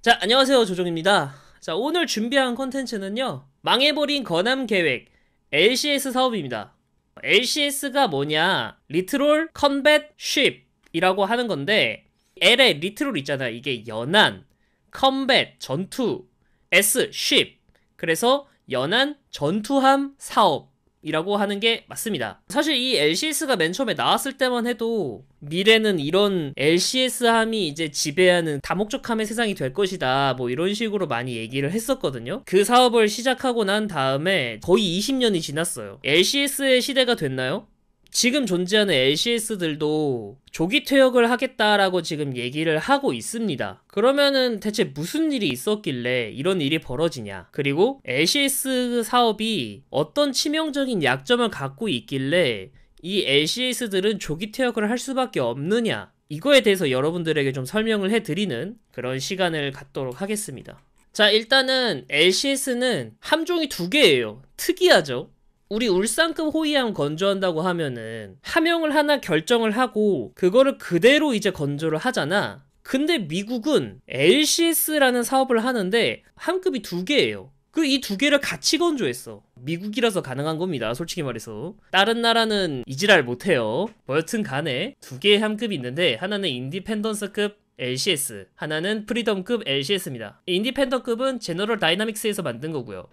자, 안녕하세요. 조종입니다. 자, 오늘 준비한 콘텐츠는요, 망해버린 건함 계획 LCS 사업입니다. LCS가 뭐냐? 리트롤 컨뱃 쉽이라고 하는 건데, L의 리트롤 있잖아요. 이게 연안, 컨뱃 전투, S 쉽. 그래서 연안 전투함 사업이라고 하는 게 맞습니다. 사실 이 LCS가 맨 처음에 나왔을 때만 해도 미래는 이런 LCS함이 이제 지배하는 다목적함의 세상이 될 것이다, 뭐 이런 식으로 많이 얘기를 했었거든요. 그 사업을 시작하고 난 다음에 거의 20년이 지났어요. LCS의 시대가 됐나요? 지금 존재하는 LCS들도 조기 퇴역을 하겠다라고 지금 얘기를 하고 있습니다. 그러면은 대체 무슨 일이 있었길래 이런 일이 벌어지냐? 그리고 LCS 사업이 어떤 치명적인 약점을 갖고 있길래 이 LCS들은 조기 퇴역을 할 수밖에 없느냐? 이거에 대해서 여러분들에게 좀 설명을 해드리는 그런 시간을 갖도록 하겠습니다. 자, 일단은 LCS는 함종이 두 개예요. 특이하죠? 우리 울산급 호위함 건조한다고 하면은 함영을 하나 결정을 하고 그거를 그대로 이제 건조를 하잖아. 근데 미국은 LCS라는 사업을 하는데 함급이 두 개예요. 그 이 두 개를 같이 건조했어. 미국이라서 가능한 겁니다, 솔직히 말해서. 다른 나라는 이지랄 못해요. 뭐 여튼 간에 두 개의 함급이 있는데 하나는 인디펜던스급 LCS, 하나는 프리덤급 LCS입니다. 인디펜던급은 제너럴 다이나믹스에서 만든 거고요.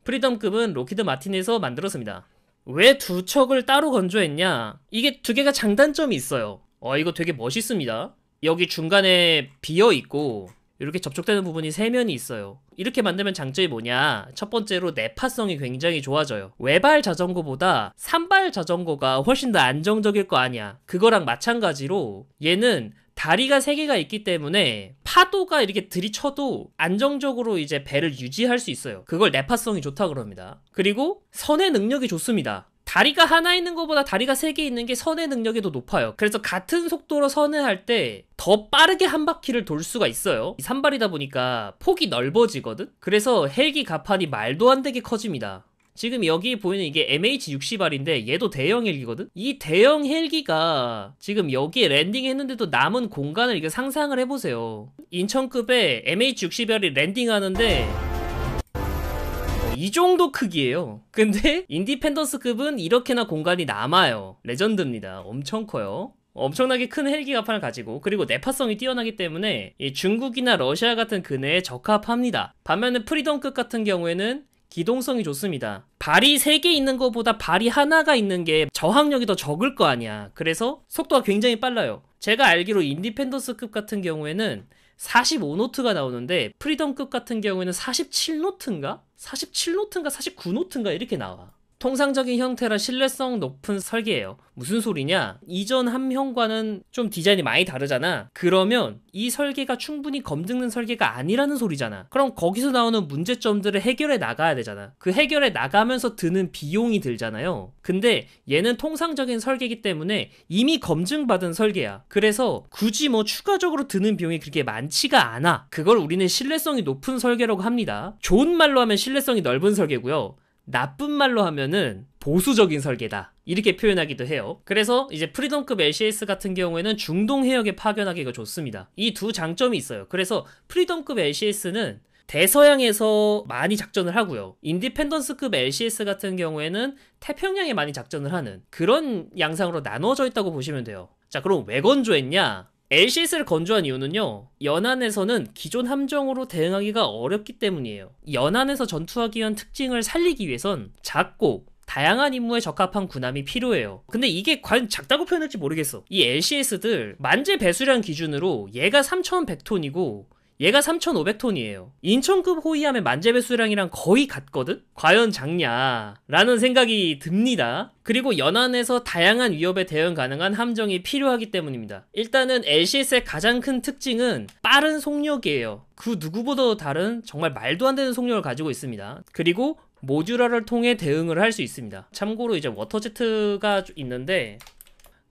프리덤급은 로키드 마틴에서 만들었습니다. 왜 두 척을 따로 건조했냐? 이게 두 개가 장단점이 있어요. 이거 되게 멋있습니다. 여기 중간에 비어있고 이렇게 접촉되는 부분이 세 면이 있어요. 이렇게 만들면 장점이 뭐냐? 첫 번째로 내파성이 굉장히 좋아져요. 외발 자전거보다 산발 자전거가 훨씬 더 안정적일 거 아니야. 그거랑 마찬가지로 얘는 다리가 3개가 있기 때문에 파도가 이렇게 들이쳐도 안정적으로 이제 배를 유지할 수 있어요. 그걸 내파성이 좋다 그럽니다. 그리고 선의 능력이 좋습니다. 다리가 하나 있는 것보다 다리가 3개 있는 게 선의 능력이 더 높아요. 그래서 같은 속도로 선회할 때 더 빠르게 한 바퀴를 돌 수가 있어요. 산발이다 보니까 폭이 넓어지거든? 그래서 헬기 가판이 말도 안 되게 커집니다. 지금 여기 보이는 이게 MH-60R인데 얘도 대형 헬기거든? 이 대형 헬기가 지금 여기에 랜딩했는데도 남은 공간을 이거 상상을 해보세요. 인천급에 MH-60R이 랜딩하는데 이 정도 크기예요. 근데 인디펜던스급은 이렇게나 공간이 남아요. 레전드입니다. 엄청 커요. 엄청나게 큰 헬기 가판을 가지고, 그리고 내파성이 뛰어나기 때문에 중국이나 러시아 같은 근해에 적합합니다. 반면에 프리덤급 같은 경우에는 기동성이 좋습니다. 발이 3개 있는 것보다 발이 하나가 있는 게 저항력이 더 적을 거 아니야. 그래서 속도가 굉장히 빨라요. 제가 알기로 인디펜던스급 같은 경우에는 45노트가 나오는데 프리덤급 같은 경우에는 47노트인가? 47노트인가 49노트인가 이렇게 나와. 통상적인 형태라 신뢰성 높은 설계예요. 무슨 소리냐? 이전 함형과는 좀 디자인이 많이 다르잖아. 그러면 이 설계가 충분히 검증된 설계가 아니라는 소리잖아. 그럼 거기서 나오는 문제점들을 해결해 나가야 되잖아. 그 해결해 나가면서 드는 비용이 들잖아요. 근데 얘는 통상적인 설계이기 때문에 이미 검증받은 설계야. 그래서 굳이 뭐 추가적으로 드는 비용이 그렇게 많지가 않아. 그걸 우리는 신뢰성이 높은 설계라고 합니다. 좋은 말로 하면 신뢰성이 넓은 설계고요. 나쁜 말로 하면은 보수적인 설계다, 이렇게 표현하기도 해요. 그래서 이제 프리덤급 LCS 같은 경우에는 중동 해역에 파견하기가 좋습니다. 이 두 장점이 있어요. 그래서 프리덤급 LCS는 대서양에서 많이 작전을 하고요. 인디펜던스급 LCS 같은 경우에는 태평양에 많이 작전을 하는 그런 양상으로 나눠져 있다고 보시면 돼요. 자, 그럼 왜 건조했냐? LCS를 건조한 이유는요, 연안에서는 기존 함정으로 대응하기가 어렵기 때문이에요. 연안에서 전투하기 위한 특징을 살리기 위해선 작고 다양한 임무에 적합한 군함이 필요해요. 근데 이게 과연 작다고 표현할지 모르겠어. 이 LCS들 만재 배수량 기준으로 얘가 3100톤이고 얘가 3500톤이에요. 인천급 호위함의 만재 배수량이랑 거의 같거든? 과연 작냐? 라는 생각이 듭니다. 그리고 연안에서 다양한 위협에 대응 가능한 함정이 필요하기 때문입니다. 일단은 LCS의 가장 큰 특징은 빠른 속력이에요. 그 누구보다 다른 정말 말도 안 되는 속력을 가지고 있습니다. 그리고 모듈러를 통해 대응을 할 수 있습니다. 참고로 이제 워터제트가 있는데,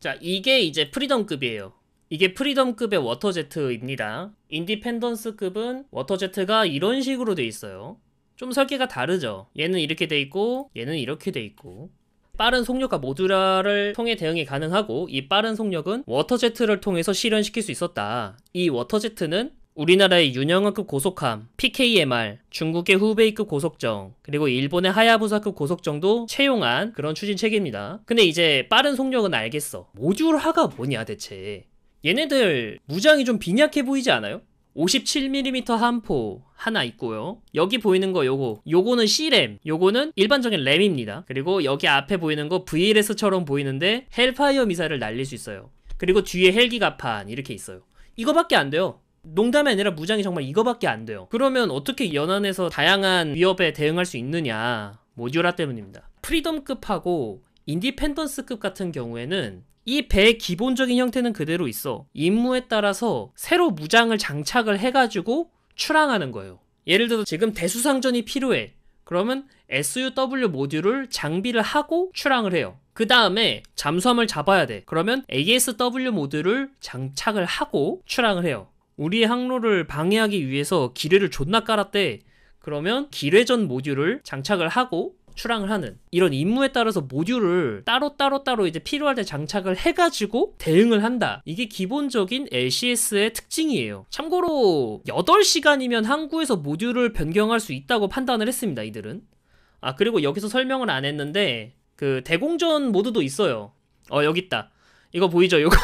자, 이게 이제 프리덤급이에요. 이게 프리덤급의 워터제트입니다. 인디펜던스급은 워터제트가 이런 식으로 돼 있어요. 좀 설계가 다르죠. 얘는 이렇게 돼 있고 얘는 이렇게 돼 있고. 빠른 속력과 모듈화를 통해 대응이 가능하고, 이 빠른 속력은 워터제트를 통해서 실현시킬 수 있었다. 이 워터제트는 우리나라의 윤영하급 고속함, PKMR, 중국의 후베이급 고속정, 그리고 일본의 하야부사급 고속정도 채용한 그런 추진 체계입니다. 근데 이제 빠른 속력은 알겠어. 모듈하가 뭐냐 대체. 얘네들 무장이 좀 빈약해 보이지 않아요? 57mm 함포 하나 있고요. 여기 보이는 거 요거는 C램, 요거는 일반적인 램입니다. 그리고 여기 앞에 보이는 거 VLS처럼 보이는데 헬파이어 미사일을 날릴 수 있어요. 그리고 뒤에 헬기 가판 이렇게 있어요. 이거밖에 안 돼요. 농담이 아니라 무장이 정말 이거밖에 안 돼요. 그러면 어떻게 연안에서 다양한 위협에 대응할 수 있느냐? 모듈화 때문입니다. 프리덤급하고 인디펜던스급 같은 경우에는 이 배의 기본적인 형태는 그대로 있어. 임무에 따라서 새로 무장을 장착을 해가지고 출항하는 거예요. 예를 들어서 지금 대수상전이 필요해. 그러면 SUW 모듈을 장비를 하고 출항을 해요. 그 다음에 잠수함을 잡아야 돼. 그러면 ASW 모듈을 장착을 하고 출항을 해요. 우리의 항로를 방해하기 위해서 기뢰를 존나 깔았대. 그러면 기뢰전 모듈을 장착을 하고 출항을 하는 이런 임무에 따라서 모듈을 따로 이제 필요할 때 장착을 해가지고 대응을 한다. 이게 기본적인 LCS의 특징이에요. 참고로 8시간이면 항구에서 모듈을 변경할 수 있다고 판단을 했습니다. 이들은. 아 그리고 여기서 설명을 안 했는데 그 대공전 모드도 있어요. 여기 있다. 이거 보이죠? 요거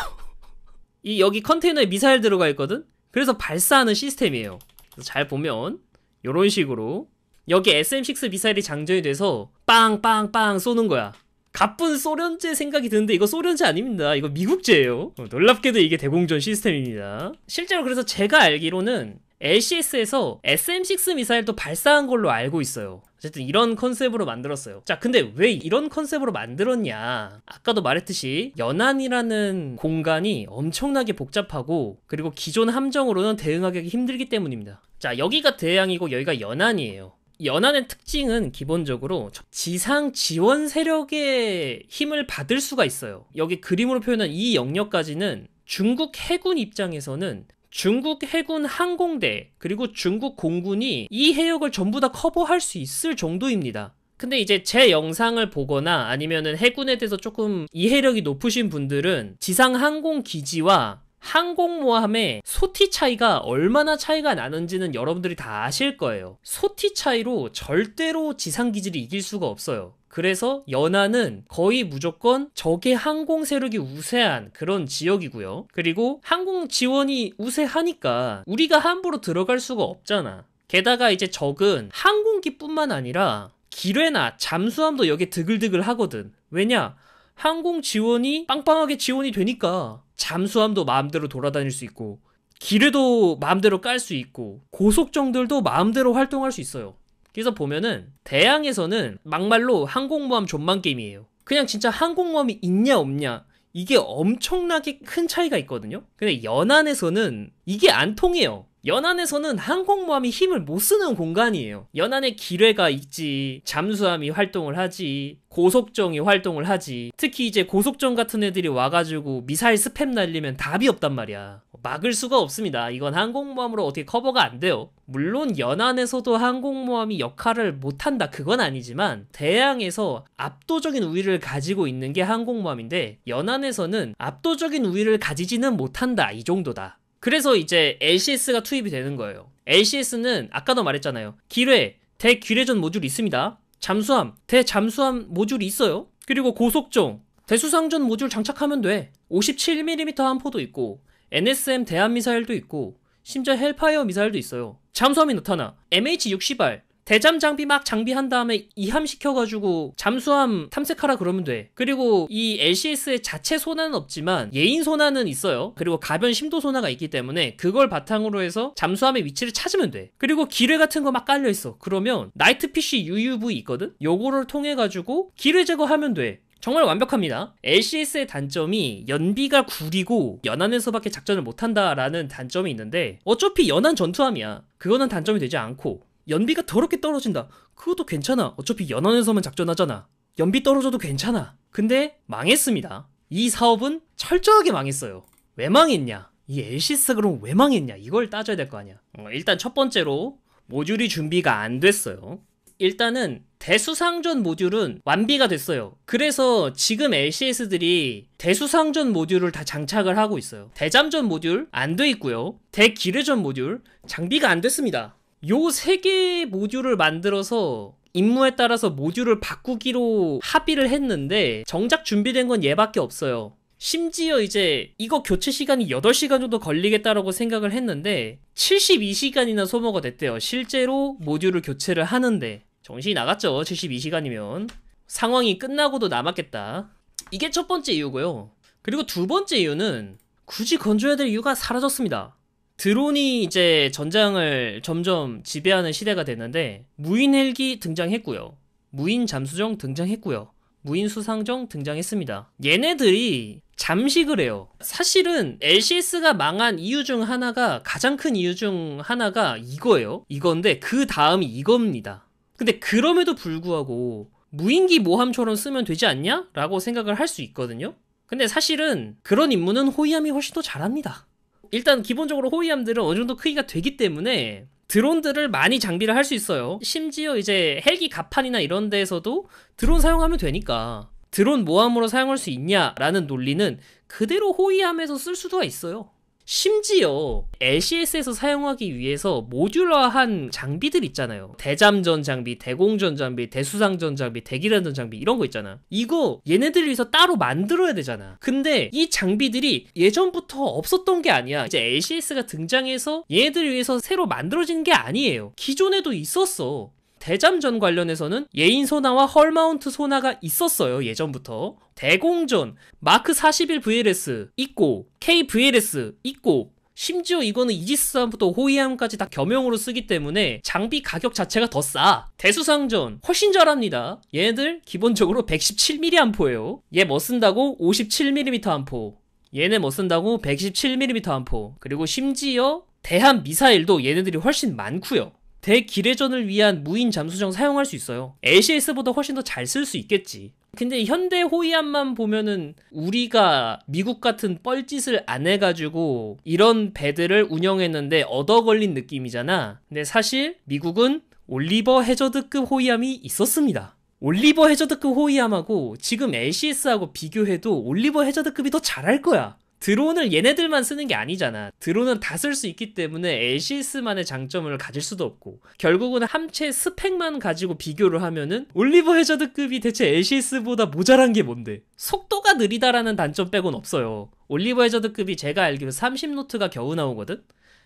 이 여기 컨테이너에 미사일 들어가 있거든? 그래서 발사하는 시스템이에요. 그래서 잘 보면 요런 식으로 여기 SM6 미사일이 장전이 돼서 빵빵빵 쏘는 거야. 가쁜 소련제 생각이 드는데 이거 소련제 아닙니다. 이거 미국제예요. 놀랍게도 이게 대공전 시스템입니다. 실제로 그래서 제가 알기로는 LCS에서 SM6 미사일도 발사한 걸로 알고 있어요. 어쨌든 이런 컨셉으로 만들었어요. 자, 근데 왜 이런 컨셉으로 만들었냐? 아까도 말했듯이 연안이라는 공간이 엄청나게 복잡하고 그리고 기존 함정으로는 대응하기 힘들기 때문입니다. 자, 여기가 대양이고 여기가 연안이에요. 연안의 특징은 기본적으로 지상 지원 세력의 힘을 받을 수가 있어요. 여기 그림으로 표현한 이 영역까지는 중국 해군 입장에서는 중국 해군 항공대 그리고 중국 공군이 이 해역을 전부 다 커버할 수 있을 정도입니다. 근데 이제 제 영상을 보거나 아니면은 해군에 대해서 조금 이해력이 높으신 분들은 지상 항공 기지와 항공모함의 소티 차이가 얼마나 차이가 나는지는 여러분들이 다 아실 거예요. 소티 차이로 절대로 지상기지를 이길 수가 없어요. 그래서 연안은 거의 무조건 적의 항공 세력이 우세한 그런 지역이고요. 그리고 항공 지원이 우세하니까 우리가 함부로 들어갈 수가 없잖아. 게다가 이제 적은 항공기뿐만 아니라 기뢰나 잠수함도 여기에 드글드글 하거든. 왜냐? 항공 지원이 빵빵하게 지원이 되니까 잠수함도 마음대로 돌아다닐 수 있고 기뢰도 마음대로 깔 수 있고 고속정들도 마음대로 활동할 수 있어요. 그래서 보면은 대양에서는 막말로 항공모함 존만 게임이에요. 그냥 진짜 항공모함이 있냐 없냐 이게 엄청나게 큰 차이가 있거든요. 근데 연안에서는 이게 안 통해요. 연안에서는 항공모함이 힘을 못 쓰는 공간이에요. 연안에 기뢰가 있지, 잠수함이 활동을 하지, 고속정이 활동을 하지. 특히 이제 고속정 같은 애들이 와가지고 미사일 스팸 날리면 답이 없단 말이야. 막을 수가 없습니다. 이건 항공모함으로 어떻게 커버가 안 돼요. 물론 연안에서도 항공모함이 역할을 못한다 그건 아니지만 대양에서 압도적인 우위를 가지고 있는 게 항공모함인데 연안에서는 압도적인 우위를 가지지는 못한다 이 정도다. 그래서 이제 LCS가 투입이 되는 거예요. LCS는 아까도 말했잖아요. 기뢰, 대기뢰전 모듈이 있습니다. 잠수함, 대잠수함 모듈이 있어요. 그리고 고속정, 대수상전 모듈 장착하면 돼. 57mm 함포도 있고 NSM 대함미사일도 있고 심지어 헬파이어 미사일도 있어요. 잠수함이 나타나 MH-60R 대잠 장비 막 장비한 다음에 이함시켜가지고 잠수함 탐색하라 그러면 돼. 그리고 이 LCS의 자체 소나는 없지만 예인 소나는 있어요. 그리고 가변 심도 소나가 있기 때문에 그걸 바탕으로 해서 잠수함의 위치를 찾으면 돼. 그리고 기뢰 같은 거 막 깔려있어. 그러면 나이트피쉬 UUV 있거든? 요거를 통해가지고 기뢰 제거하면 돼. 정말 완벽합니다. LCS의 단점이 연비가 구리고 연안에서밖에 작전을 못한다라는 단점이 있는데 어차피 연안 전투함이야. 그거는 단점이 되지 않고 연비가 더럽게 떨어진다. 그것도 괜찮아. 어차피 연안에서만 작전하잖아. 연비 떨어져도 괜찮아. 근데 망했습니다. 이 사업은 철저하게 망했어요. 왜 망했냐? 이 LCS가 그럼 왜 망했냐? 이걸 따져야 될 거 아니야. 일단 첫 번째로 모듈이 준비가 안 됐어요. 일단은 대수상전 모듈은 완비가 됐어요. 그래서 지금 LCS들이 대수상전 모듈을 다 장착을 하고 있어요. 대잠전 모듈 안 돼 있고요. 대기뢰전 모듈 장비가 안 됐습니다. 요 3개의 모듈을 만들어서 임무에 따라서 모듈을 바꾸기로 합의를 했는데 정작 준비된 건 얘밖에 없어요. 심지어 이제 이거 교체 시간이 8시간 정도 걸리겠다라고 생각을 했는데 72시간이나 소모가 됐대요. 실제로 모듈을 교체를 하는데. 정신이 나갔죠. 72시간이면 상황이 끝나고도 남았겠다. 이게 첫 번째 이유고요. 그리고 두 번째 이유는 굳이 건져야 될 이유가 사라졌습니다. 드론이 이제 전장을 점점 지배하는 시대가 됐는데 무인 헬기 등장했고요. 무인 잠수정 등장했고요. 무인 수상정 등장했습니다. 얘네들이 잠식을 해요. 사실은 LCS가 망한 이유 중 하나가, 가장 큰 이유 중 하나가 이거예요. 이건데 그 다음이 이겁니다. 근데 그럼에도 불구하고 무인기 모함처럼 쓰면 되지 않냐? 라고 생각을 할 수 있거든요. 근데 사실은 그런 임무는 호위함이 훨씬 더 잘합니다. 일단 기본적으로 호위함들은 어느 정도 크기가 되기 때문에 드론들을 많이 장비를 할 수 있어요. 심지어 이제 헬기 갑판이나 이런 데에서도 드론 사용하면 되니까 드론 모함으로 사용할 수 있냐라는 논리는 그대로 호위함에서 쓸 수도 있어요. 심지어 LCS에서 사용하기 위해서 모듈화한 장비들 있잖아요. 대잠전 장비, 대공전 장비, 대수상전 장비, 대기란전 장비 이런 거 있잖아. 이거 얘네들을 위해서 따로 만들어야 되잖아. 근데 이 장비들이 예전부터 없었던 게 아니야. 이제 LCS가 등장해서 얘네들을 위해서 새로 만들어진 게 아니에요. 기존에도 있었어. 대잠전 관련해서는 예인 소나와 헐마운트 소나가 있었어요. 예전부터. 대공전 마크 41 VLS 있고 KVLS 있고, 심지어 이거는 이지스3부터 호위함까지 다 겸용으로 쓰기 때문에 장비 가격 자체가 더 싸. 대수상전 훨씬 잘합니다. 얘네들 기본적으로 117mm 암포예요. 얘 뭐 쓴다고 57mm 암포, 얘네 뭐 쓴다고 117mm 암포. 그리고 심지어 대함 미사일도 얘네들이 훨씬 많고요. 대기뢰전을 위한 무인 잠수정 사용할 수 있어요. LCS보다 훨씬 더 잘 쓸 수 있겠지. 근데 현대 호위함만 보면은 우리가 미국 같은 뻘짓을 안 해가지고 이런 배들을 운영했는데 얻어 걸린 느낌이잖아. 근데 사실 미국은 올리버 해저드급 호위함이 있었습니다. 올리버 해저드급 호위함하고 지금 LCS하고 비교해도 올리버 해저드급이 더 잘할 거야. 드론을 얘네들만 쓰는 게 아니잖아. 드론은 다 쓸 수 있기 때문에 LCS만의 장점을 가질 수도 없고, 결국은 함체 스펙만 가지고 비교를 하면은 올리버 해저드급이 대체 LCS보다 모자란 게 뭔데? 속도가 느리다라는 단점 빼곤 없어요. 올리버 해저드급이 제가 알기로 30노트가 겨우 나오거든?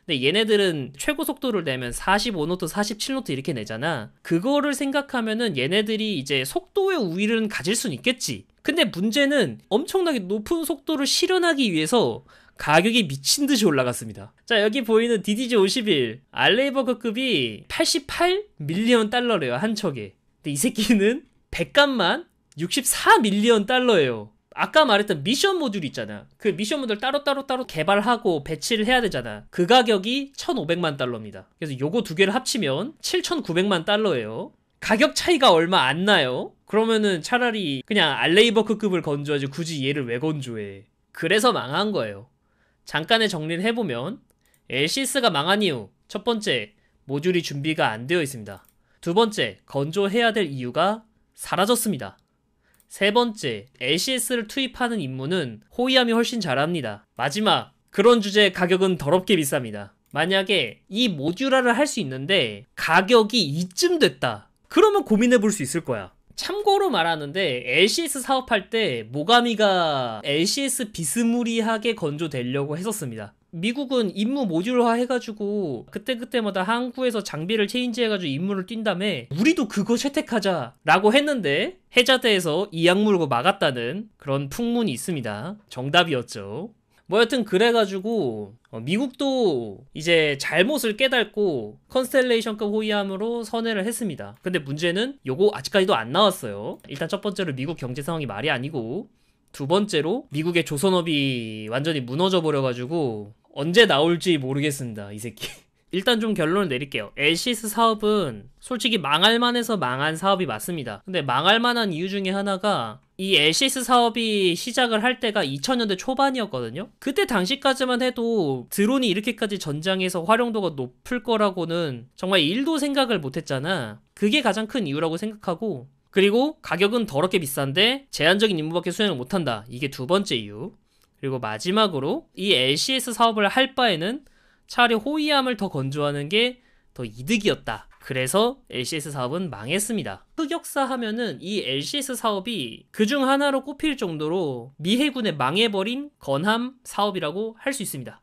근데 얘네들은 최고 속도를 내면 45노트, 47노트 이렇게 내잖아. 그거를 생각하면은 얘네들이 이제 속도의 우위를 가질 수는 있겠지. 근데 문제는 엄청나게 높은 속도를 실현하기 위해서 가격이 미친듯이 올라갔습니다. 자, 여기 보이는 DDG-51 알레이버그급이 88밀리언 달러래요, 한 척에. 근데 이 새끼는 백값만 64밀리언 달러예요. 아까 말했던 미션 모듈 있잖아. 그 미션 모듈 따로 개발하고 배치를 해야 되잖아. 그 가격이 1,500만 달러입니다. 그래서 요거 두 개를 합치면 7,900만 달러예요. 가격 차이가 얼마 안 나요. 그러면은 차라리 그냥 알레이버크급을 건조하지 굳이 얘를 왜 건조해. 그래서 망한 거예요. 잠깐의 정리를 해보면 LCS가 망한 이유, 첫 번째, 모듈이 준비가 안 되어 있습니다. 두 번째, 건조해야 될 이유가 사라졌습니다. 세 번째, LCS를 투입하는 임무는 호위함이 훨씬 잘합니다. 마지막, 그런 주제에 가격은 더럽게 비쌉니다. 만약에 이 모듈화를 할 수 있는데 가격이 이쯤 됐다, 그러면 고민해 볼 수 있을 거야. 참고로 말하는데 LCS 사업할 때 모가미가 LCS 비스무리하게 건조되려고 했었습니다. 미국은 임무 모듈화 해가지고 그때그때마다 항구에서 장비를 체인지해가지고 임무를 뛴 다음에 우리도 그거 채택하자 라고 했는데 해자대에서 이 약물고 막았다는 그런 풍문이 있습니다. 정답이었죠. 뭐 여튼 그래가지고 미국도 이제 잘못을 깨닫고 컨스텔레이션급 호위함으로 선회를 했습니다. 근데 문제는 요거 아직까지도 안 나왔어요. 일단 첫 번째로 미국 경제 상황이 말이 아니고, 두 번째로 미국의 조선업이 완전히 무너져 버려가지고 언제 나올지 모르겠습니다, 이 새끼. 일단 좀 결론을 내릴게요. LCS 사업은 솔직히 망할 만해서 망한 사업이 맞습니다. 근데 망할 만한 이유 중에 하나가 이 LCS 사업이 시작을 할 때가 2000년대 초반이었거든요. 그때 당시까지만 해도 드론이 이렇게까지 전장에서 활용도가 높을 거라고는 정말 1도 생각을 못했잖아. 그게 가장 큰 이유라고 생각하고, 그리고 가격은 더럽게 비싼데 제한적인 임무밖에 수행을 못한다. 이게 두 번째 이유. 그리고 마지막으로 이 LCS 사업을 할 바에는 차라리 호위함을 더 건조하는 게 더 이득이었다. 그래서 LCS 사업은 망했습니다. 흑역사 하면은 이 LCS 사업이 그중 하나로 꼽힐 정도로 미 해군의 망해버린 건함 사업이라고 할 수 있습니다.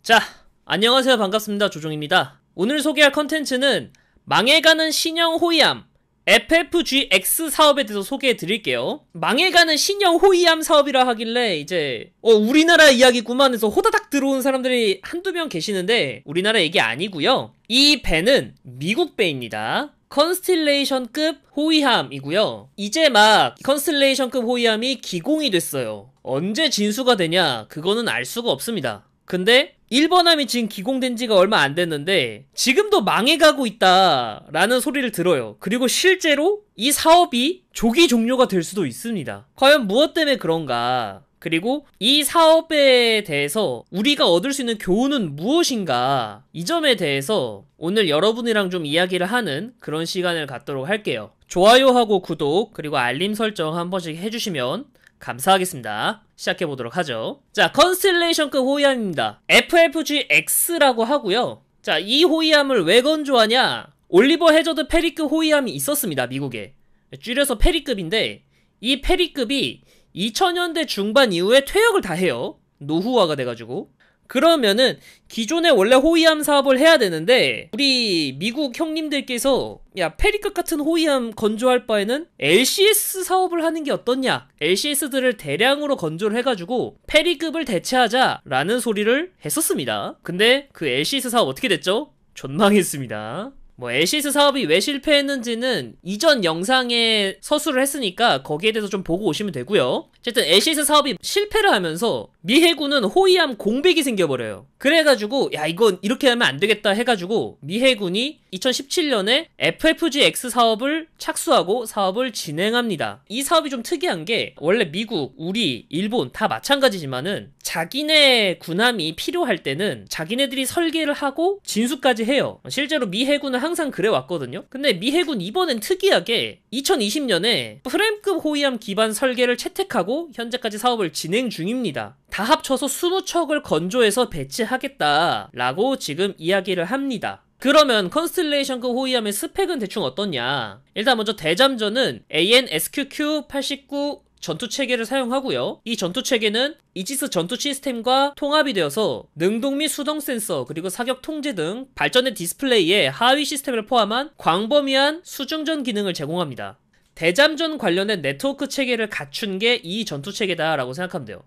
자, 안녕하세요. 반갑습니다. 조종입니다. 오늘 소개할 컨텐츠는 망해가는 신형 호위함 FFGX 사업에 대해서 소개해 드릴게요. 망해가는 신형 호위함 사업이라 하길래 이제 우리나라 이야기구만 해서 호다닥 들어온 사람들이 한두 명 계시는데 우리나라 얘기 아니고요. 이 배는 미국 배입니다. 컨스틸레이션급 호위함이고요. 이제 막 컨스틸레이션급 호위함이 기공이 됐어요. 언제 진수가 되냐? 그거는 알 수가 없습니다. 근데 일본함이 지금 기공된 지가 얼마 안 됐는데 지금도 망해가고 있다라는 소리를 들어요. 그리고 실제로 이 사업이 조기 종료가 될 수도 있습니다. 과연 무엇 때문에 그런가? 그리고 이 사업에 대해서 우리가 얻을 수 있는 교훈은 무엇인가? 이 점에 대해서 오늘 여러분이랑 좀 이야기를 하는 그런 시간을 갖도록 할게요. 좋아요하고 구독 그리고 알림 설정 한 번씩 해주시면 감사하겠습니다. 시작해보도록 하죠. 자, 컨스틸레이션급 호위함입니다. FFGX라고 하고요. 자, 이 호위함을 왜 건조하냐? 올리버 해저드 페리급 호위함이 있었습니다. 미국에. 줄여서 페리급인데 이 페리급이 2000년대 중반 이후에 퇴역을 다 해요. 노후화가 돼가지고. 그러면은 기존에 원래 호위함 사업을 해야 되는데 우리 미국 형님들께서 야, 페리급 같은 호위함 건조할 바에는 LCS 사업을 하는 게 어떻냐? LCS들을 대량으로 건조를 해가지고 페리급을 대체하자라는 소리를 했었습니다. 근데 그 LCS 사업 어떻게 됐죠? 존망했습니다. LCS 사업이 왜 실패했는지는 이전 영상에 서술을 했으니까 거기에 대해서 좀 보고 오시면 되고요. 어쨌든 LCS 사업이 실패를 하면서 미 해군은 호위함 공백이 생겨버려요. 그래가지고 야, 이건 이렇게 하면 안 되겠다 해가지고 미 해군이 2017년에 FFGX 사업을 착수하고 사업을 진행합니다. 이 사업이 좀 특이한 게 원래 미국, 우리, 일본 다 마찬가지지만은 자기네 군함이 필요할 때는 자기네들이 설계를 하고 진수까지 해요. 실제로 미 해군은 항상 그래왔거든요. 근데 미 해군 이번엔 특이하게 2020년에 프렘급 호위함 기반 설계를 채택하고 현재까지 사업을 진행 중입니다. 다 합쳐서 20척을 건조해서 배치하겠다라고 지금 이야기를 합니다. 그러면 컨스틸레이션급 호위함의 스펙은 대충 어떻냐? 일단 먼저 대잠전은 AN/SQQ-89 전투체계를 사용하고요. 이 전투체계는 이지스 전투 시스템과 통합이 되어서 능동 및 수동 센서 그리고 사격 통제 등 발전된 디스플레이에 하위 시스템을 포함한 광범위한 수중전 기능을 제공합니다. 대잠전 관련된 네트워크 체계를 갖춘 게 이 전투체계다 라고 생각하면 돼요.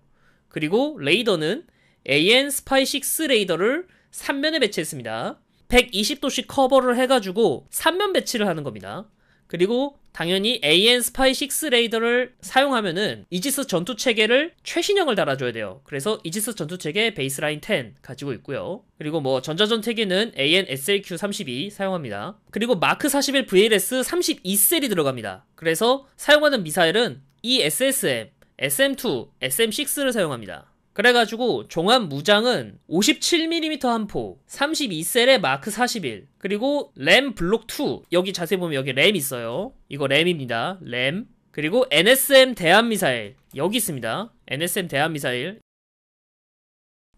그리고 레이더는 AN 스파이6 레이더를 3면에 배치했습니다. 120도씩 커버를 해가지고 3면 배치를 하는 겁니다. 그리고 당연히 AN 스파이6 레이더를 사용하면은 이지스 전투체계를 최신형을 달아줘야 돼요. 그래서 이지스 전투체계 베이스라인 10 가지고 있고요. 그리고 전자전체계는 AN SLQ-32 사용합니다. 그리고 마크 41 VLS 32셀이 들어갑니다. 그래서 사용하는 미사일은 ESSM, SM2, SM6를 사용합니다. 그래가지고 종합 무장은 57mm 한 포, 32셀의 마크 41, 그리고 램 블록 2, 여기 자세히 보면 여기 램 있어요. 이거 램입니다. 램. 그리고 NSM 대함미사일 여기 있습니다. NSM 대함미사일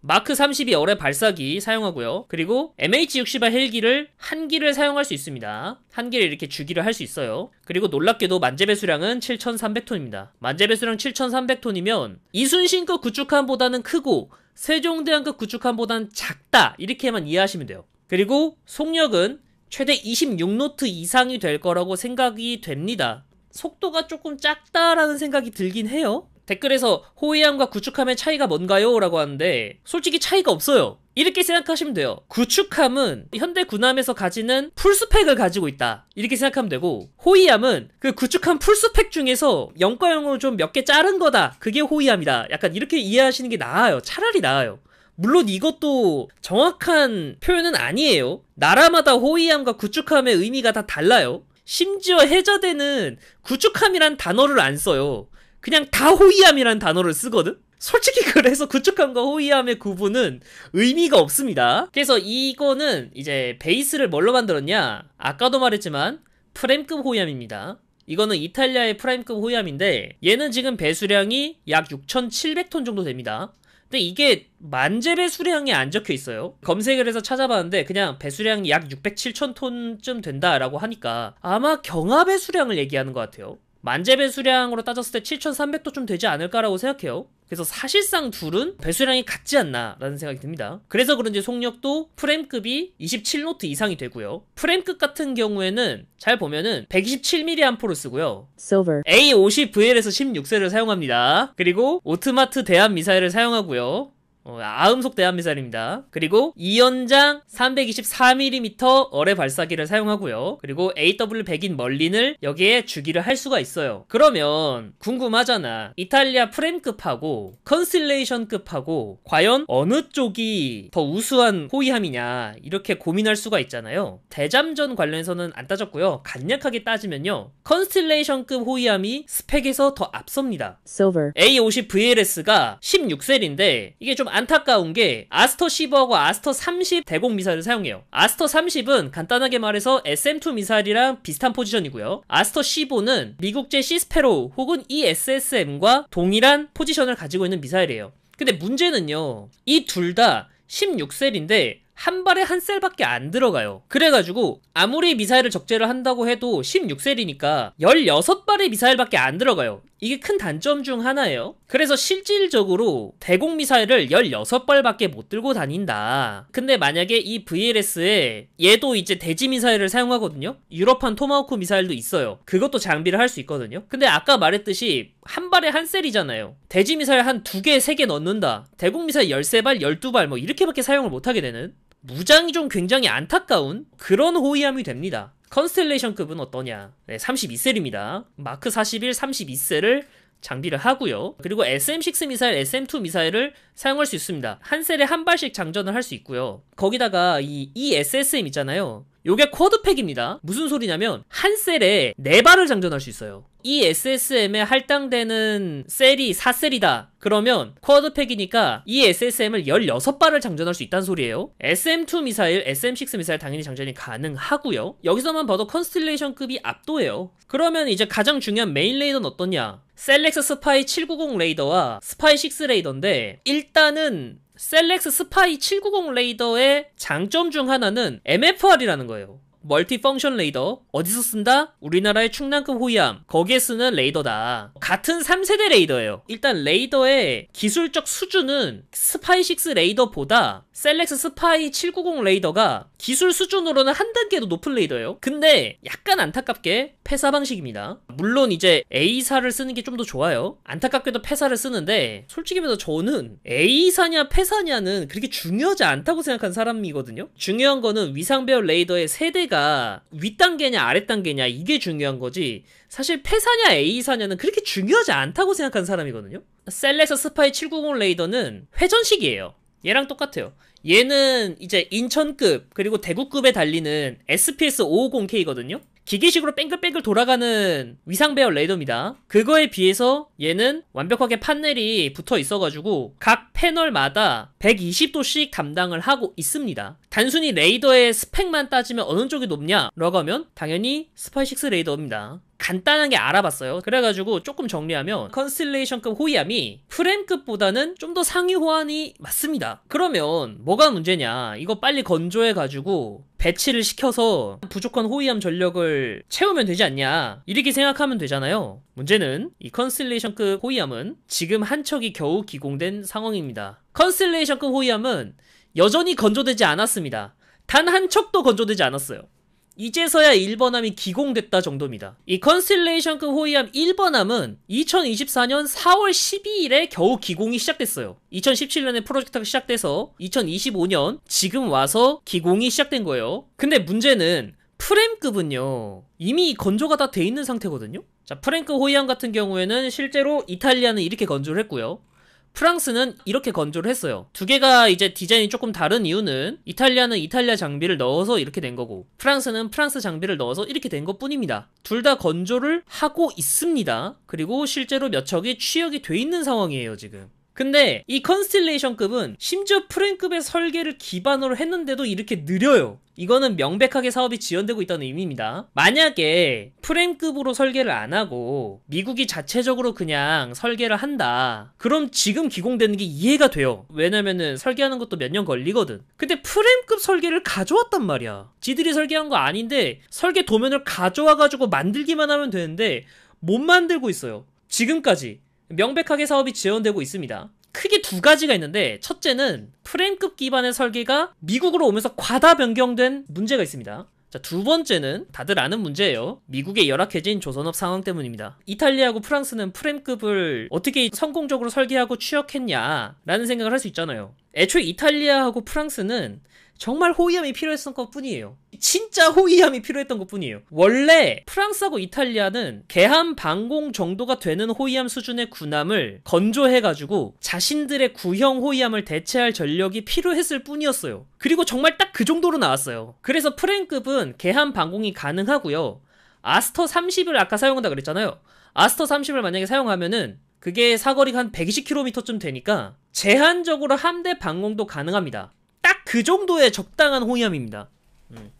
마크 32 어뢰 발사기 사용하고요. 그리고 MH-60화 헬기를 한 기를 사용할 수 있습니다. 한 기를 이렇게 주기를 할 수 있어요. 그리고 놀랍게도 만재배수량은 7,300톤입니다. 만재배수량 7,300톤이면 이순신급 구축함보다는 크고 세종대왕급 구축함보다는 작다 이렇게만 이해하시면 돼요. 그리고 속력은 최대 26노트 이상이 될 거라고 생각이 됩니다. 속도가 조금 작다라는 생각이 들긴 해요. 댓글에서 호위함과 구축함의 차이가 뭔가요? 라고 하는데 솔직히 차이가 없어요. 이렇게 생각하시면 돼요. 구축함은 현대 군함에서 가지는 풀스펙을 가지고 있다 이렇게 생각하면 되고, 호위함은 그 구축함 풀스펙 중에서 0과 0으로 좀 몇 개 자른 거다, 그게 호위함이다, 약간 이렇게 이해하시는 게 나아요. 차라리 나아요. 물론 이것도 정확한 표현은 아니에요. 나라마다 호위함과 구축함의 의미가 다 달라요. 심지어 해저대는 구축함이란 단어를 안 써요. 그냥 다호위함이란 단어를 쓰거든? 솔직히 그래서 구축함과 호위함의 구분은 의미가 없습니다. 그래서 이거는 이제 베이스를 뭘로 만들었냐? 아까도 말했지만 프렘급 호위함입니다. 이거는 이탈리아의 프라임급 호위함인데 얘는 지금 배수량이 약 6,700톤 정도 됩니다. 근데 이게 만재 배수량이 안 적혀 있어요. 검색을 해서 찾아봤는데 그냥 배수량이 약 607,000톤쯤 된다라고 하니까 아마 경하 배수량을 얘기하는 것 같아요. 만재 배수량으로 따졌을 때 7,300톤 좀 되지 않을까라고 생각해요. 그래서 사실상 둘은 배수량이 같지 않나 라는 생각이 듭니다. 그래서 그런지 속력도 프렘급이 27노트 이상이 되고요. 프렘급 같은 경우에는 잘 보면은 127mAh를 쓰고요. Silver. A50VL에서 16세를 사용합니다. 그리고 오트마트 대함 미사일을 사용하고요. 아음속 대함 미사일입니다. 그리고 2연장 324mm 어뢰 발사기를 사용하고요. 그리고 AW100인 멀린을 여기에 주기를 할 수가 있어요. 그러면 궁금하잖아. 이탈리아 프렘급하고 컨스텔레이션급하고 과연 어느 쪽이 더 우수한 호위함이냐 이렇게 고민할 수가 있잖아요. 대잠전 관련해서는 안 따졌고요. 간략하게 따지면요. 컨스텔레이션급 호위함이 스펙에서 더 앞섭니다. Silver. A50VLS가 16셀인데 이게 좀 안타까운 게 아스터 15하고 아스터 30 대공 미사일을 사용해요. 아스터 30은 간단하게 말해서 SM2 미사일이랑 비슷한 포지션이고요. 아스터 15는 미국제 시스페로 혹은 ESSM과 동일한 포지션을 가지고 있는 미사일이에요. 근데 문제는요. 이 둘 다 16셀인데 한 발에 한 셀밖에 안 들어가요. 그래가지고 아무리 미사일을 적재를 한다고 해도 16셀이니까 16발의 미사일밖에 안 들어가요. 이게 큰 단점 중 하나예요. 그래서 실질적으로 대공 미사일을 16발밖에 못 들고 다닌다. 근데 만약에 이 VLS에 얘도 이제 대지 미사일을 사용하거든요. 유럽판 토마호크 미사일도 있어요. 그것도 장비를 할 수 있거든요. 근데 아까 말했듯이 한 발에 한 셀이잖아요. 대지 미사일 한 2개, 3개 넣는다. 대공 미사일 13발, 12발 뭐 이렇게밖에 사용을 못하게 되는 무장이 좀 굉장히 안타까운 그런 호위함이 됩니다. 컨스텔레이션급은 어떠냐? 네, 32셀입니다. 마크 41 32셀을 장비를 하고요. 그리고 SM6 미사일, SM2 미사일을 사용할 수 있습니다. 한 셀에 한 발씩 장전을 할 수 있고요. 거기다가 이 ESSM 있잖아요. 요게 쿼드팩입니다. 무슨 소리냐면 한 셀에 4발을 장전할 수 있어요. 이 SSM에 할당되는 셀이 4셀이다. 그러면 쿼드팩이니까 이 SSM을 16발을 장전할 수 있다는 소리예요. SM2 미사일, SM6 미사일 당연히 장전이 가능하고요. 여기서만 봐도 컨스텔레이션급이 압도해요. 그러면 이제 가장 중요한 메인 레이더는 어떠냐? 셀렉스 스파이 790 레이더와 스파이 6 레이더인데 일단은 셀렉스 스파이 790 레이더의 장점 중 하나는 MFR이라는 거예요. 멀티펑션 레이더. 어디서 쓴다? 우리나라의 충남급 호위함. 거기에 쓰는 레이더다. 같은 3세대 레이더예요. 일단 레이더의 기술적 수준은 스파이 6 레이더보다 셀렉스 스파이 790 레이더가 기술 수준으로는 한 단계 더 높은 레이더예요. 근데 약간 안타깝게 폐사 방식입니다. 물론 이제 A사를 쓰는 게 좀 더 좋아요. 안타깝게도 폐사를 쓰는데 솔직히 말해서 저는 A사냐 폐사냐는 그렇게 중요하지 않다고 생각한 사람이거든요. 중요한 거는 위상배열 레이더의 세대가 윗단계냐 아랫단계냐 이게 중요한 거지 사실 폐사냐 A사냐는 그렇게 중요하지 않다고 생각한 사람이거든요. 셀렉스 스파이 790 레이더는 회전식이에요. 얘랑 똑같아요. 얘는 이제 인천급 그리고 대구급에 달리는 SPS 550K거든요. 기계식으로 뺑글뺑글 돌아가는 위상배열 레이더입니다. 그거에 비해서 얘는 완벽하게 판넬이 붙어 있어가지고 각 패널마다 120도씩 담당을 하고 있습니다. 단순히 레이더의 스펙만 따지면 어느 쪽이 높냐? 라고 하면 당연히 스파이6 레이더입니다. 간단하게 알아봤어요. 그래가지고 조금 정리하면 컨스텔레이션급 호위함이 프렘급보다는 좀 더 상위 호환이 맞습니다. 그러면 뭐가 문제냐? 이거 빨리 건조해가지고 배치를 시켜서 부족한 호위함 전력을 채우면 되지 않냐 이렇게 생각하면 되잖아요. 문제는 이 컨스텔레이션급 호위함은 지금 한 척이 겨우 기공된 상황입니다. 컨스텔레이션급 호위함은 여전히 건조되지 않았습니다. 단 한 척도 건조되지 않았어요. 이제서야 1번함이 기공됐다 정도입니다. 이 컨스텔레이션급 호위함 1번함은 2024년 4월 12일에 겨우 기공이 시작됐어요. 2017년에 프로젝트가 시작돼서 2025년 지금 와서 기공이 시작된 거예요. 근데 문제는 프렘급은요 이미 건조가 다 돼 있는 상태거든요. 자, 프렘급 호위함 같은 경우에는 실제로 이탈리아는 이렇게 건조를 했고요. 프랑스는 이렇게 건조를 했어요. 두 개가 이제 디자인이 조금 다른 이유는 이탈리아는 이탈리아 장비를 넣어서 이렇게 된 거고 프랑스는 프랑스 장비를 넣어서 이렇게 된 것 뿐입니다. 둘 다 건조를 하고 있습니다. 그리고 실제로 몇 척이 취역이 돼 있는 상황이에요 지금. 근데 이 컨스텔레이션급은 심지어 프렘급의 설계를 기반으로 했는데도 이렇게 느려요. 이거는 명백하게 사업이 지연되고 있다는 의미입니다. 만약에 프렘급으로 설계를 안 하고 미국이 자체적으로 그냥 설계를 한다. 그럼 지금 기공되는 게 이해가 돼요. 왜냐면은 설계하는 것도 몇 년 걸리거든. 근데 프렘급 설계를 가져왔단 말이야. 지들이 설계한 거 아닌데 설계 도면을 가져와가지고 만들기만 하면 되는데 못 만들고 있어요. 지금까지. 명백하게 사업이 지연되고 있습니다. 크게 두 가지가 있는데 첫째는 프렘급 기반의 설계가 미국으로 오면서 과다 변경된 문제가 있습니다. 자, 두 번째는 다들 아는 문제예요. 미국의 열악해진 조선업 상황 때문입니다. 이탈리아하고 프랑스는 프렘급을 어떻게 성공적으로 설계하고 취역했냐 라는 생각을 할 수 있잖아요. 애초에 이탈리아하고 프랑스는 정말 호위함이 필요했던 것 뿐이에요. 진짜 호위함이 필요했던 것 뿐이에요. 원래 프랑스하고 이탈리아는 개함 방공 정도가 되는 호위함 수준의 군함을 건조해가지고 자신들의 구형 호위함을 대체할 전력이 필요했을 뿐이었어요. 그리고 정말 딱 그 정도로 나왔어요. 그래서 프렘급은 개함 방공이 가능하고요. 아스터 30을 아까 사용한다 그랬잖아요. 아스터 30을 만약에 사용하면은 그게 사거리가 한 120km쯤 되니까 제한적으로 함대 방공도 가능합니다. 딱 그 정도의 적당한 호위함입니다.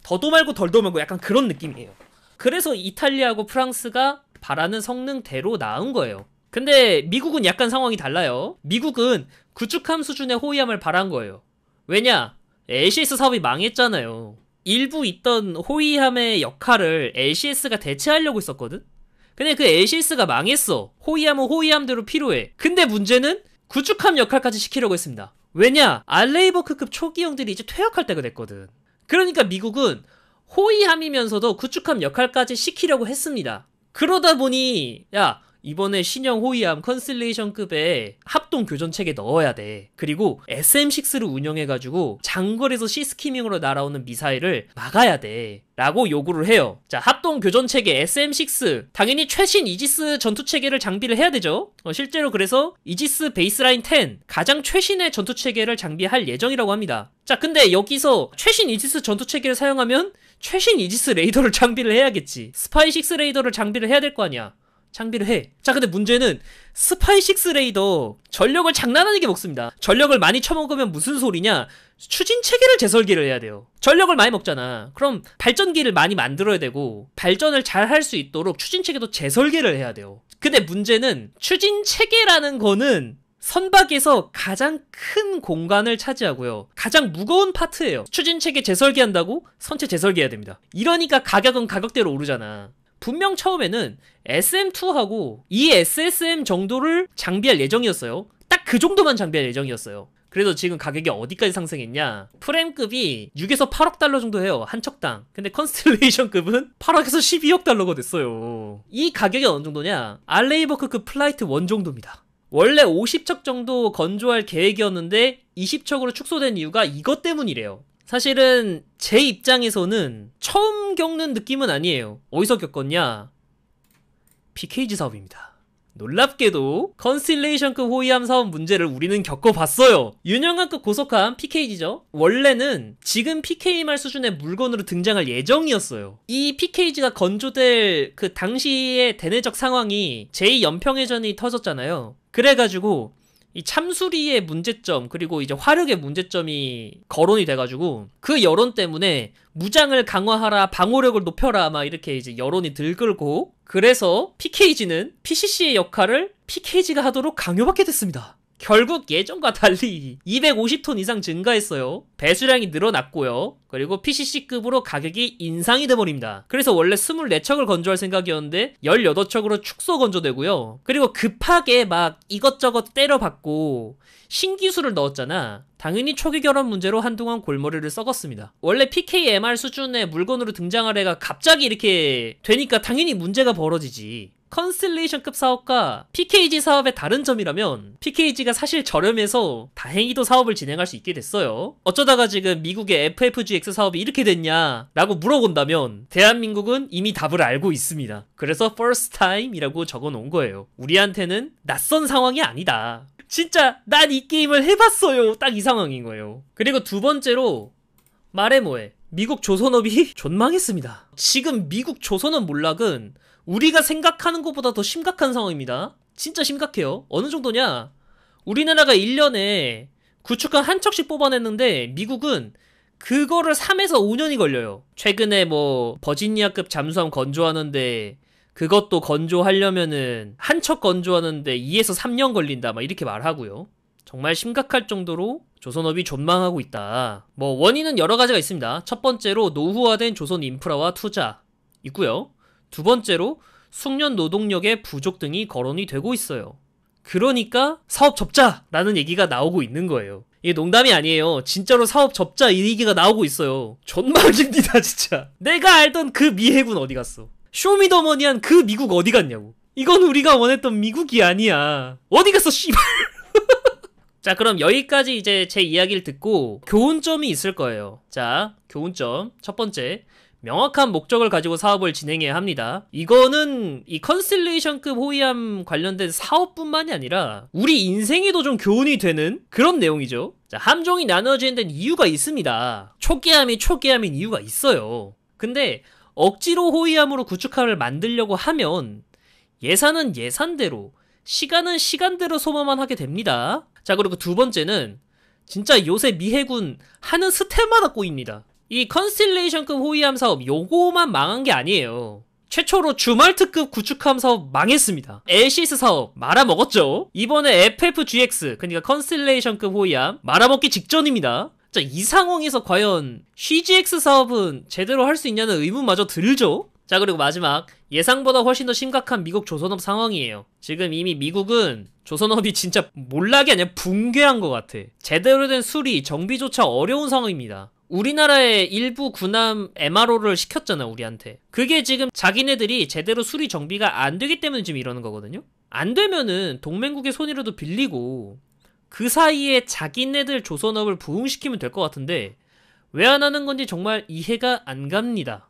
더도 말고 덜도 말고 약간 그런 느낌이에요. 그래서 이탈리아하고 프랑스가 바라는 성능대로 나온 거예요. 근데 미국은 약간 상황이 달라요. 미국은 구축함 수준의 호위함을 바란 거예요. 왜냐? LCS 사업이 망했잖아요. 일부 있던 호위함의 역할을 LCS가 대체하려고 했었거든? 근데 그 LCS가 망했어. 호위함은 호위함대로 필요해. 근데 문제는 구축함 역할까지 시키려고 했습니다. 왜냐? 알레이버크급 초기형들이 이제 퇴역할 때가 됐거든. 그러니까 미국은 호위함이면서도 구축함 역할까지 시키려고 했습니다. 그러다 보니 야, 이번에 신형 호위함 컨스텔레이션급의 합동 교전 체계 넣어야 돼. 그리고 SM6를 운영해가지고 장거리에서 시스키밍으로 날아오는 미사일을 막아야 돼. 라고 요구를 해요. 자, 합동 교전 체계 SM6 당연히 최신 이지스 전투 체계를 장비를 해야 되죠. 실제로 그래서 이지스 베이스라인 10 가장 최신의 전투 체계를 장비할 예정이라고 합니다. 자, 근데 여기서 최신 이지스 전투 체계를 사용하면 최신 이지스 레이더를 장비를 해야겠지. 스파이6 레이더를 장비를 해야 될 거 아니야. 장비를 해. 자, 근데 문제는 스파이6 레이더 전력을 장난 아니게 먹습니다. 전력을 많이 처먹으면 무슨 소리냐? 추진 체계를 재설계를 해야 돼요. 전력을 많이 먹잖아. 그럼 발전기를 많이 만들어야 되고 발전을 잘 할 수 있도록 추진 체계도 재설계를 해야 돼요. 근데 문제는 추진 체계라는 거는 선박에서 가장 큰 공간을 차지하고요. 가장 무거운 파트예요. 추진 체계 재설계한다고 선체 재설계해야 됩니다. 이러니까 가격은 가격대로 오르잖아. 분명 처음에는 SM2하고 ESSM 정도를 장비할 예정이었어요. 딱 그 정도만 장비할 예정이었어요. 그래서 지금 가격이 어디까지 상승했냐? 프렘급이 6에서 8억 달러 정도 해요. 한 척당. 근데 컨스텔레이션급은 8억에서 12억 달러가 됐어요. 이 가격이 어느 정도냐? 알레이버크급 플라이트 1 정도입니다. 원래 50척 정도 건조할 계획이었는데 20척으로 축소된 이유가 이것 때문이래요. 사실은 제 입장에서는 처음 겪는 느낌은 아니에요. 어디서 겪었냐? PKG 사업입니다. 놀랍게도 컨스텔레이션급 호위함 사업 문제를 우리는 겪어봤어요. 윤영한급 고속함 PKG죠. 원래는 지금 PKMR 수준의 물건으로 등장할 예정이었어요. 이 PKG가 건조될 그 당시의 대내적 상황이 제2연평해전이 터졌잖아요. 그래가지고 이 참수리의 문제점 그리고 이제 화력의 문제점이 거론이 돼가지고 그 여론 때문에 무장을 강화하라, 방어력을 높여라 막 이렇게 이제 여론이 들끓고 그래서 PKG는 PCC의 역할을 PKG가 하도록 강요받게 됐습니다. 결국 예전과 달리 250톤 이상 증가했어요. 배수량이 늘어났고요. 그리고 PCC급으로 가격이 인상이 돼버립니다. 그래서 원래 24척을 건조할 생각이었는데 18척으로 축소 건조되고요. 그리고 급하게 막 이것저것 때려박고 신기술을 넣었잖아. 당연히 초기 결혼 문제로 한동안 골머리를 썩었습니다. 원래 PKMR 수준의 물건으로 등장할 애가 갑자기 이렇게 되니까 당연히 문제가 벌어지지. 컨스텔레이션급 사업과 PKG 사업의 다른 점이라면 PKG가 사실 저렴해서 다행히도 사업을 진행할 수 있게 됐어요. 어쩌다가 지금 미국의 FFGX 사업이 이렇게 됐냐 라고 물어본다면 대한민국은 이미 답을 알고 있습니다. 그래서 first time 이라고 적어놓은 거예요. 우리한테는 낯선 상황이 아니다. 진짜 난 이 게임을 해봤어요. 딱 이 상황인 거예요. 그리고 두 번째로 말해 뭐해. 미국 조선업이 존망했습니다. 지금 미국 조선업 몰락은 우리가 생각하는 것보다 더 심각한 상황입니다. 진짜 심각해요. 어느 정도냐? 우리나라가 1년에 구축함 한 척씩 뽑아냈는데 미국은 그거를 3에서 5년이 걸려요. 최근에 뭐 버지니아급 잠수함 건조하는데 그것도 건조하려면은 한 척 건조하는데 2에서 3년 걸린다 막 이렇게 말하고요. 정말 심각할 정도로 조선업이 존망하고 있다. 뭐 원인은 여러 가지가 있습니다. 첫 번째로 노후화된 조선 인프라와 투자 있고요. 두 번째로 숙련 노동력의 부족 등이 거론이 되고 있어요. 그러니까 사업 접자라는 얘기가 나오고 있는 거예요. 이게 농담이 아니에요. 진짜로 사업 접자 이 얘기가 나오고 있어요. 존망입니다 진짜. 내가 알던 그 미 해군 어디 갔어? 쇼미더머니한 그 미국 어디 갔냐고. 이건 우리가 원했던 미국이 아니야. 어디 갔어 씨발. 자, 그럼 여기까지 이제 제 이야기를 듣고 교훈점이 있을 거예요. 자, 교훈점 첫 번째, 명확한 목적을 가지고 사업을 진행해야 합니다. 이거는 이 컨스텔레이션급 호위함 관련된 사업뿐만이 아니라 우리 인생에도 좀 교훈이 되는 그런 내용이죠. 자, 함종이 나눠지는 데는 이유가 있습니다. 초기함이 초기함인 이유가 있어요. 근데 억지로 호위함으로 구축함을 만들려고 하면 예산은 예산대로, 시간은 시간대로 소모만 하게 됩니다. 자, 그리고 두 번째는 진짜 요새 미 해군 하는 스텝마다 꼬입니다. 이 컨스텔레이션급 호위함 사업 요거만 망한 게 아니에요. 최초로 주말트급 구축함 사업 망했습니다. LCS 사업 말아먹었죠. 이번에 FFGX 그러니까 컨스텔레이션급 호위함 말아먹기 직전입니다. 자, 이 상황에서 과연 CGX 사업은 제대로 할 수 있냐는 의문마저 들죠. 자, 그리고 마지막, 예상보다 훨씬 더 심각한 미국 조선업 상황이에요. 지금 이미 미국은 조선업이 진짜 몰락이 아니라 붕괴한 것 같아. 제대로 된 수리, 정비조차 어려운 상황입니다. 우리나라의 일부 군함 MRO를 시켰잖아 우리한테. 그게 지금 자기네들이 제대로 수리 정비가 안 되기 때문에 지금 이러는 거거든요. 안 되면은 동맹국의 손이라도 빌리고 그 사이에 자기네들 조선업을 부흥시키면 될 것 같은데 왜 안 하는 건지 정말 이해가 안 갑니다.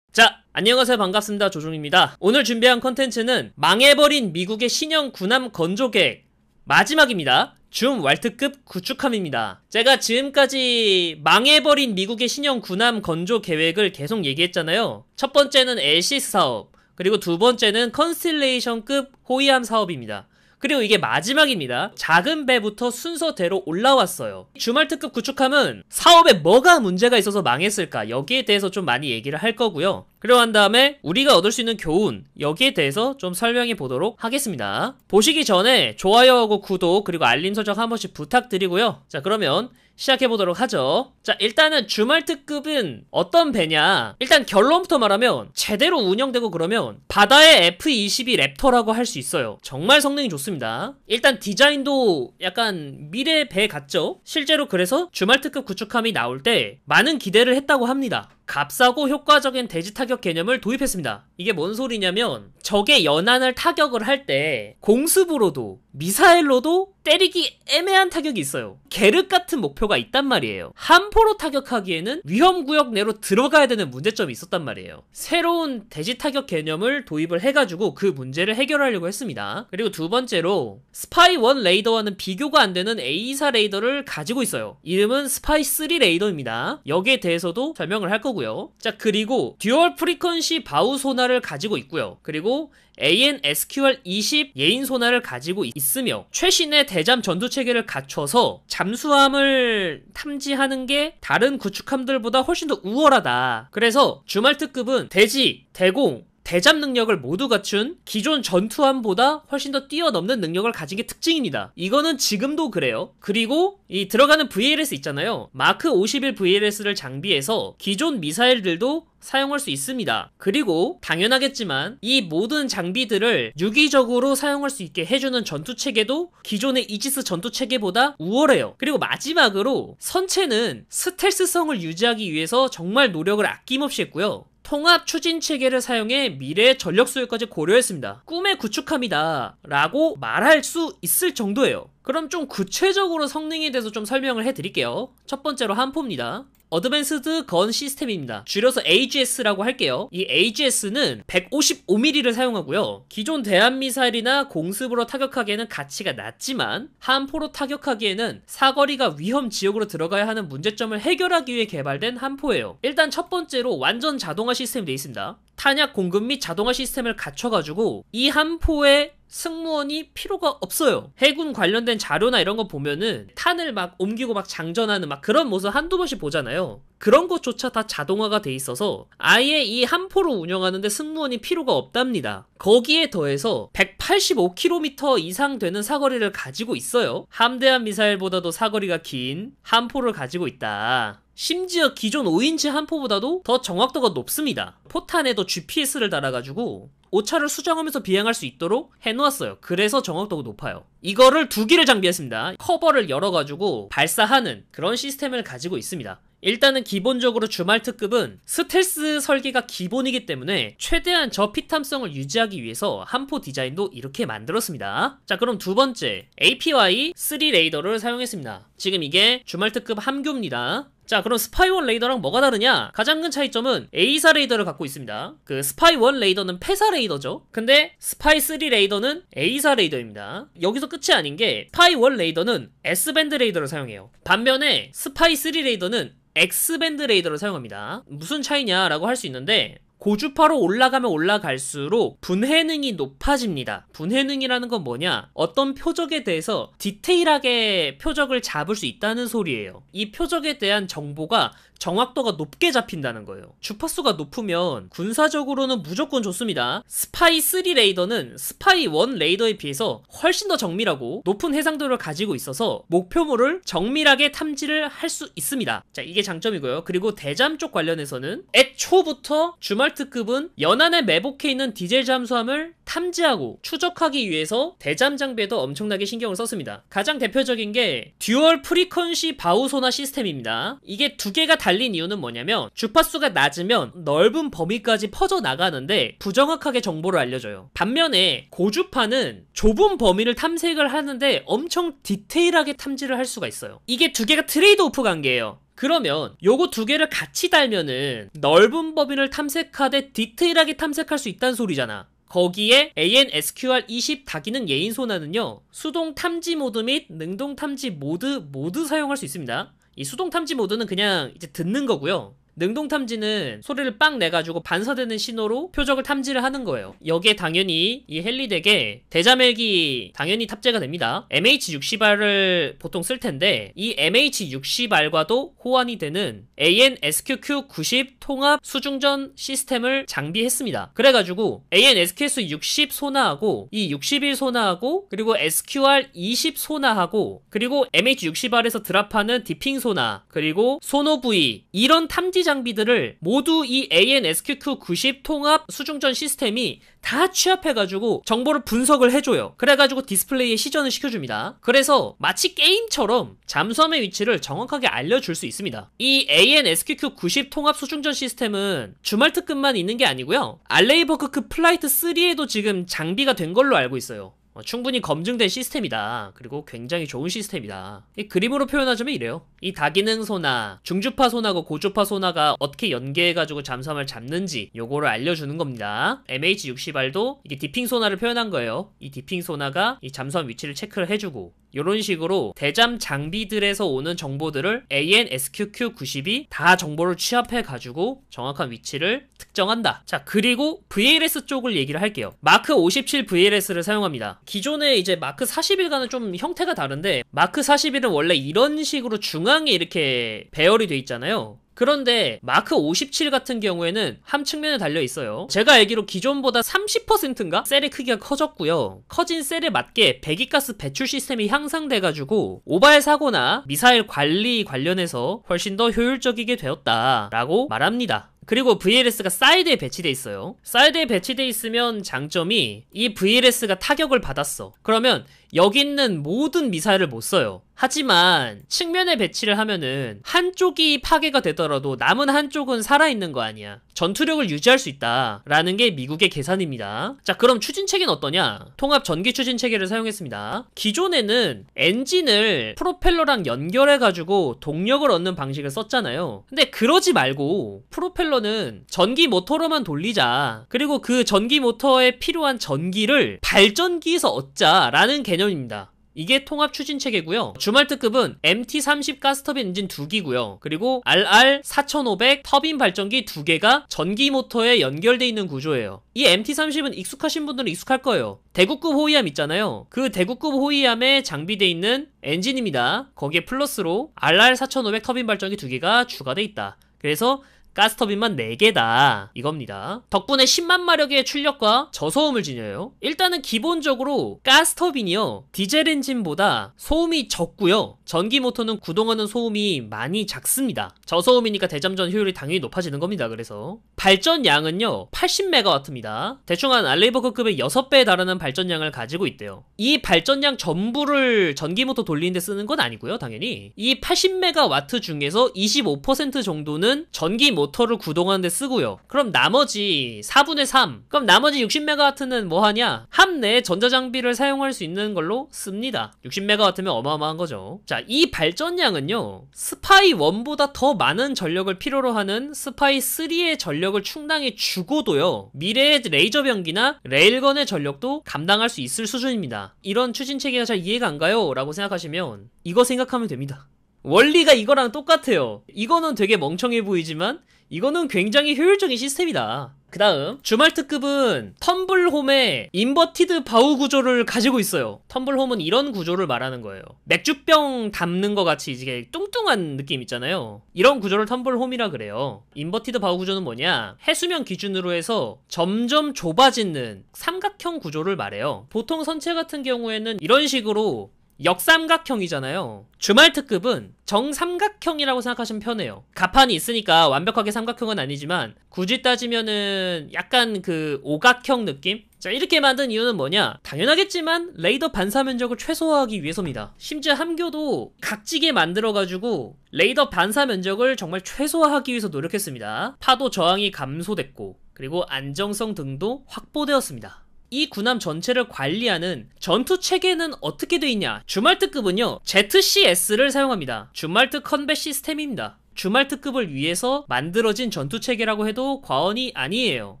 자, 안녕하세요. 반갑습니다. 조종입니다. 오늘 준비한 컨텐츠는 망해버린 미국의 신형 군함 건조 계획 마지막입니다. 줌 왈트급 구축함입니다. 제가 지금까지 망해버린 미국의 신형 군함 건조 계획을 계속 얘기했잖아요. 첫 번째는 LCS 사업, 그리고 두 번째는 컨스텔레이션급 호위함 사업입니다. 그리고 이게 마지막입니다. 작은 배부터 순서대로 올라왔어요. 주말특급 구축함은 사업에 뭐가 문제가 있어서 망했을까, 여기에 대해서 좀 많이 얘기를 할 거고요. 그리고 한 다음에 우리가 얻을 수 있는 교훈, 여기에 대해서 좀 설명해 보도록 하겠습니다. 보시기 전에 좋아요하고 구독 그리고 알림 설정 한 번씩 부탁드리고요. 자, 그러면 시작해 보도록 하죠. 자, 일단은 주말특급은 어떤 배냐, 일단 결론부터 말하면 제대로 운영되고 그러면 바다의 F-22 랩터라고 할 수 있어요. 정말 성능이 좋습니다. 일단 디자인도 약간 미래 배 같죠? 실제로 그래서 주말특급 구축함이 나올 때 많은 기대를 했다고 합니다. 값싸고 효과적인 대지 타격 개념을 도입했습니다. 이게 뭔 소리냐면 적의 연안을 타격을 할 때 공습으로도 미사일로도 때리기 애매한 타격이 있어요. 계륵 같은 목표가 있단 말이에요. 함포로 타격하기에는 위험구역 내로 들어가야 되는 문제점이 있었단 말이에요. 새로운 대지 타격 개념을 도입을 해가지고 그 문제를 해결하려고 했습니다. 그리고 두 번째로 스파이1 레이더와는 비교가 안 되는 A24 레이더를 가지고 있어요. 이름은 스파이3 레이더입니다. 여기에 대해서도 설명을 할 거고요. 자, 그리고 듀얼 프리퀀시 바우 소나를 가지고 있고요. 그리고 AN/SQR-20 예인 소나를 가지고 있으며 최신의 대잠 전투 체계를 갖춰서 잠수함을 탐지하는 게 다른 구축함들보다 훨씬 더 우월하다. 그래서 주말특급은 대지, 대공, 대잠 능력을 모두 갖춘 기존 전투함보다 훨씬 더 뛰어넘는 능력을 가진 게 특징입니다. 이거는 지금도 그래요. 그리고 이 들어가는 VLS 있잖아요. 마크 51 VLS를 장비해서 기존 미사일들도 사용할 수 있습니다. 그리고 당연하겠지만 이 모든 장비들을 유기적으로 사용할 수 있게 해주는 전투체계도 기존의 이지스 전투체계보다 우월해요. 그리고 마지막으로 선체는 스텔스성을 유지하기 위해서 정말 노력을 아낌없이 했고요. 통합 추진 체계를 사용해 미래의 전력 수요까지 고려했습니다. 꿈의 구축함이다 라고 말할 수 있을 정도예요. 그럼 좀 구체적으로 성능에 대해서 좀 설명을 해드릴게요. 첫 번째로 함포입니다. 어드밴스드 건 시스템입니다. 줄여서 AGS라고 할게요. 이 AGS는 155mm를 사용하고요. 기존 대한미사일이나 공습으로 타격하기에는 가치가 낮지만 함포로 타격하기에는 사거리가 위험 지역으로 들어가야 하는 문제점을 해결하기 위해 개발된 함포예요. 일단 첫 번째로 완전 자동화 시스템이 되어 있습니다. 탄약 공급 및 자동화 시스템을 갖춰가지고 이 함포에 승무원이 필요가 없어요. 해군 관련된 자료나 이런 거 보면은 탄을 막 옮기고 막 장전하는 막 그런 모습 한두 번씩 보잖아요. 그런 것조차 다 자동화가 돼 있어서 아예 이 함포를 운영하는데 승무원이 필요가 없답니다. 거기에 더해서 185km 이상 되는 사거리를 가지고 있어요. 함대함 미사일보다도 사거리가 긴 함포를 가지고 있다. 심지어 기존 5인치 함포보다도 더 정확도가 높습니다. 포탄에도 GPS를 달아가지고 오차를 수정하면서 비행할 수 있도록 해놓았어요. 그래서 정확도가 높아요. 이거를 2기를 장비했습니다. 커버를 열어가지고 발사하는 그런 시스템을 가지고 있습니다. 일단은 기본적으로 주말 특급은 스텔스 설계가 기본이기 때문에 최대한 저피탐성을 유지하기 위해서 함포 디자인도 이렇게 만들었습니다. 자, 그럼 두 번째 APY-3 레이더를 사용했습니다. 지금 이게 주말 특급 함교입니다. 자, 그럼 스파이1 레이더랑 뭐가 다르냐? 가장 큰 차이점은 A사 레이더를 갖고 있습니다. 그 스파이1 레이더는 패사 레이더죠. 근데 스파이3 레이더는 A사 레이더입니다. 여기서 끝이 아닌 게 스파이1 레이더는 S밴드 레이더를 사용해요. 반면에 스파이3 레이더는 X밴드 레이더를 사용합니다. 무슨 차이냐라고 할 수 있는데 고주파로 올라가면 올라갈수록 분해능이 높아집니다. 분해능이라는 건 뭐냐? 어떤 표적에 대해서 디테일하게 표적을 잡을 수 있다는 소리예요. 이 표적에 대한 정보가 정확도가 높게 잡힌다는 거예요. 주파수가 높으면 군사적으로는 무조건 좋습니다. 스파이3 레이더는 스파이1 레이더에 비해서 훨씬 더 정밀하고 높은 해상도를 가지고 있어서 목표물을 정밀하게 탐지를 할 수 있습니다. 자, 이게 장점이고요. 그리고 대잠 쪽 관련해서는 애초부터 주말 특급은 연안에 매복해 있는 디젤 잠수함을 탐지하고 추적하기 위해서 대잠 장비에도 엄청나게 신경을 썼습니다. 가장 대표적인 게 듀얼 프리퀀시 바우 소나 시스템입니다. 이게 두 개가 달린 이유는 뭐냐면 주파수가 낮으면 넓은 범위까지 퍼져나가는데 부정확하게 정보를 알려줘요. 반면에 고주파는 좁은 범위를 탐색을 하는데 엄청 디테일하게 탐지를 할 수가 있어요. 이게 두 개가 트레이드 오프 관계예요. 그러면 요거 두 개를 같이 달면은 넓은 범위를 탐색하되 디테일하게 탐색할 수 있다는 소리잖아. 거기에 AN/SQR-20 다기능 예인 소나는요, 수동 탐지 모드 및 능동 탐지 모두 사용할 수 있습니다. 이 수동 탐지 모드는 그냥 이제 듣는 거고요. 능동 탐지는 소리를 빵 내가지고 반사되는 신호로 표적을 탐지를 하는 거예요. 여기에 당연히 이 헬리덱에 대자멜기 당연히 탑재가 됩니다. MH60R을 보통 쓸 텐데 이 MH60R과도 호환이 되는 AN/SQQ-90 통합 수중전 시스템을 장비했습니다. 그래가지고 AN/SQS-60 소나하고 이 61 소나하고 그리고 SQR-20 소나하고 그리고 MH60R에서 드랍하는 디핑 소나 그리고 소노V 이런 탐지 장비들을 모두 이 AN/SQQ-90 통합 수중전 시스템이 다 취합해가지고 정보를 분석을 해줘요. 그래가지고 디스플레이에 시전을 시켜줍니다. 그래서 마치 게임처럼 잠수함의 위치를 정확하게 알려줄 수 있습니다. 이 AN/SQQ-90 통합 수중전 시스템은 주말 특급만 있는 게 아니고요. 알레이버크급 플라이트 3에도 지금 장비가 된 걸로 알고 있어요. 충분히 검증된 시스템이다. 그리고 굉장히 좋은 시스템이다. 이 그림으로 표현하자면 이래요. 이 다기능 소나, 중주파 소나고 고주파 소나가 어떻게 연계해가지고 잠수함을 잡는지 요거를 알려주는 겁니다. MH60R도 이게 디핑 소나를 표현한 거예요. 이 디핑 소나가 이 잠수함 위치를 체크를 해주고 이런 식으로 대잠 장비들에서 오는 정보들을 AN/SQQ-90이 다 정보를 취합해가지고 정확한 위치를 특정한다. 자, 그리고 VLS 쪽을 얘기를 할게요. 마크 57 VLS를 사용합니다. 기존에 이제 마크 41과는 좀 형태가 다른데 마크 41은 원래 이런 식으로 중앙에 이렇게 배열이 돼 있잖아요. 그런데 마크 57 같은 경우에는 함 측면에 달려 있어요. 제가 알기로 기존보다 30%인가? 셀의 크기가 커졌고요. 커진 셀에 맞게 배기가스 배출 시스템이 향상돼가지고 오발 사고나 미사일 관리 관련해서 훨씬 더 효율적이게 되었다라고 말합니다. 그리고 VLS가 사이드에 배치돼 있어요. 사이드에 배치돼 있으면 장점이 이 VLS가 타격을 받았어. 그러면 여기 있는 모든 미사일을 못 써요. 하지만 측면에 배치를 하면은 한쪽이 파괴가 되더라도 남은 한쪽은 살아있는 거 아니야. 전투력을 유지할 수 있다라는 게 미국의 계산입니다. 자, 그럼 추진체계는 어떠냐? 통합 전기 추진체계를 사용했습니다. 기존에는 엔진을 프로펠러랑 연결해가지고 동력을 얻는 방식을 썼잖아요. 근데 그러지 말고 프로펠러는 전기 모터로만 돌리자. 그리고 그 전기 모터에 필요한 전기를 발전기에서 얻자라는 개념입니다. 이게 통합 추진체계고요. 주말트급은 MT-30 가스터빈 엔진 2기고요. 그리고 RR-4500 터빈 발전기 2개가 전기 모터에 연결되어 있는 구조예요. 이 MT-30은 익숙하신 분들은 익숙할 거예요. 대구급 호위함 있잖아요. 그 대구급 호위함에 장비되어 있는 엔진입니다. 거기에 플러스로 RR-4500 터빈 발전기 2개가 추가되어 있다. 그래서 가스터빈만 4개다 이겁니다. 덕분에 10만 마력의 출력과 저소음을 지녀요. 일단은 기본적으로 가스터빈이요, 디젤 엔진보다 소음이 적고요, 전기 모터는 구동하는 소음이 많이 작습니다. 저소음이니까 대잠전 효율이 당연히 높아지는 겁니다. 그래서 발전량은요 80MW입니다. 대충 한 알레이버크급의 6배에 달하는 발전량을 가지고 있대요. 이 발전량 전부를 전기 모터 돌리는데 쓰는 건 아니고요. 당연히 이 80MW 중에서 25% 정도는 전기 모터를 구동하는 데 쓰고요. 그럼 나머지 4분의 3, 그럼 나머지 60MW는 뭐 하냐? 함내 전자장비를 사용할 수 있는 걸로 씁니다. 60MW면 어마어마한 거죠. 자, 이 발전량은요 스파이 1보다 더 많은 전력을 필요로 하는 스파이 3의 전력을 충당해 주고도요 미래의 레이저 병기나 레일건의 전력도 감당할 수 있을 수준입니다. 이런 추진체계가 잘 이해가 안 가요? 라고 생각하시면 이거 생각하면 됩니다. 원리가 이거랑 똑같아요. 이거는 되게 멍청해 보이지만 이거는 굉장히 효율적인 시스템이다. 그 다음 주말트급은 텀블홈의 인버티드 바우 구조를 가지고 있어요. 텀블홈은 이런 구조를 말하는 거예요. 맥주병 담는 것 같이 이게 뚱뚱한 느낌 있잖아요. 이런 구조를 텀블홈이라 그래요. 인버티드 바우 구조는 뭐냐? 해수면 기준으로 해서 점점 좁아지는 삼각형 구조를 말해요. 보통 선체 같은 경우에는 이런 식으로 역삼각형이잖아요. 주말트급은 정삼각형이라고 생각하시면 편해요. 가판이 있으니까 완벽하게 삼각형은 아니지만 굳이 따지면은 약간 그 오각형 느낌? 자, 이렇게 만든 이유는 뭐냐? 당연하겠지만 레이더 반사 면적을 최소화하기 위해서입니다. 심지어 함교도 각지게 만들어가지고 레이더 반사 면적을 정말 최소화하기 위해서 노력했습니다. 파도 저항이 감소됐고 그리고 안정성 등도 확보되었습니다. 이 군함 전체를 관리하는 전투 체계는 어떻게 돼 있냐? 주말트급은요 ZCS를 사용합니다. 주말트 컨벳 시스템입니다. 주말트급을 위해서 만들어진 전투 체계라고 해도 과언이 아니에요.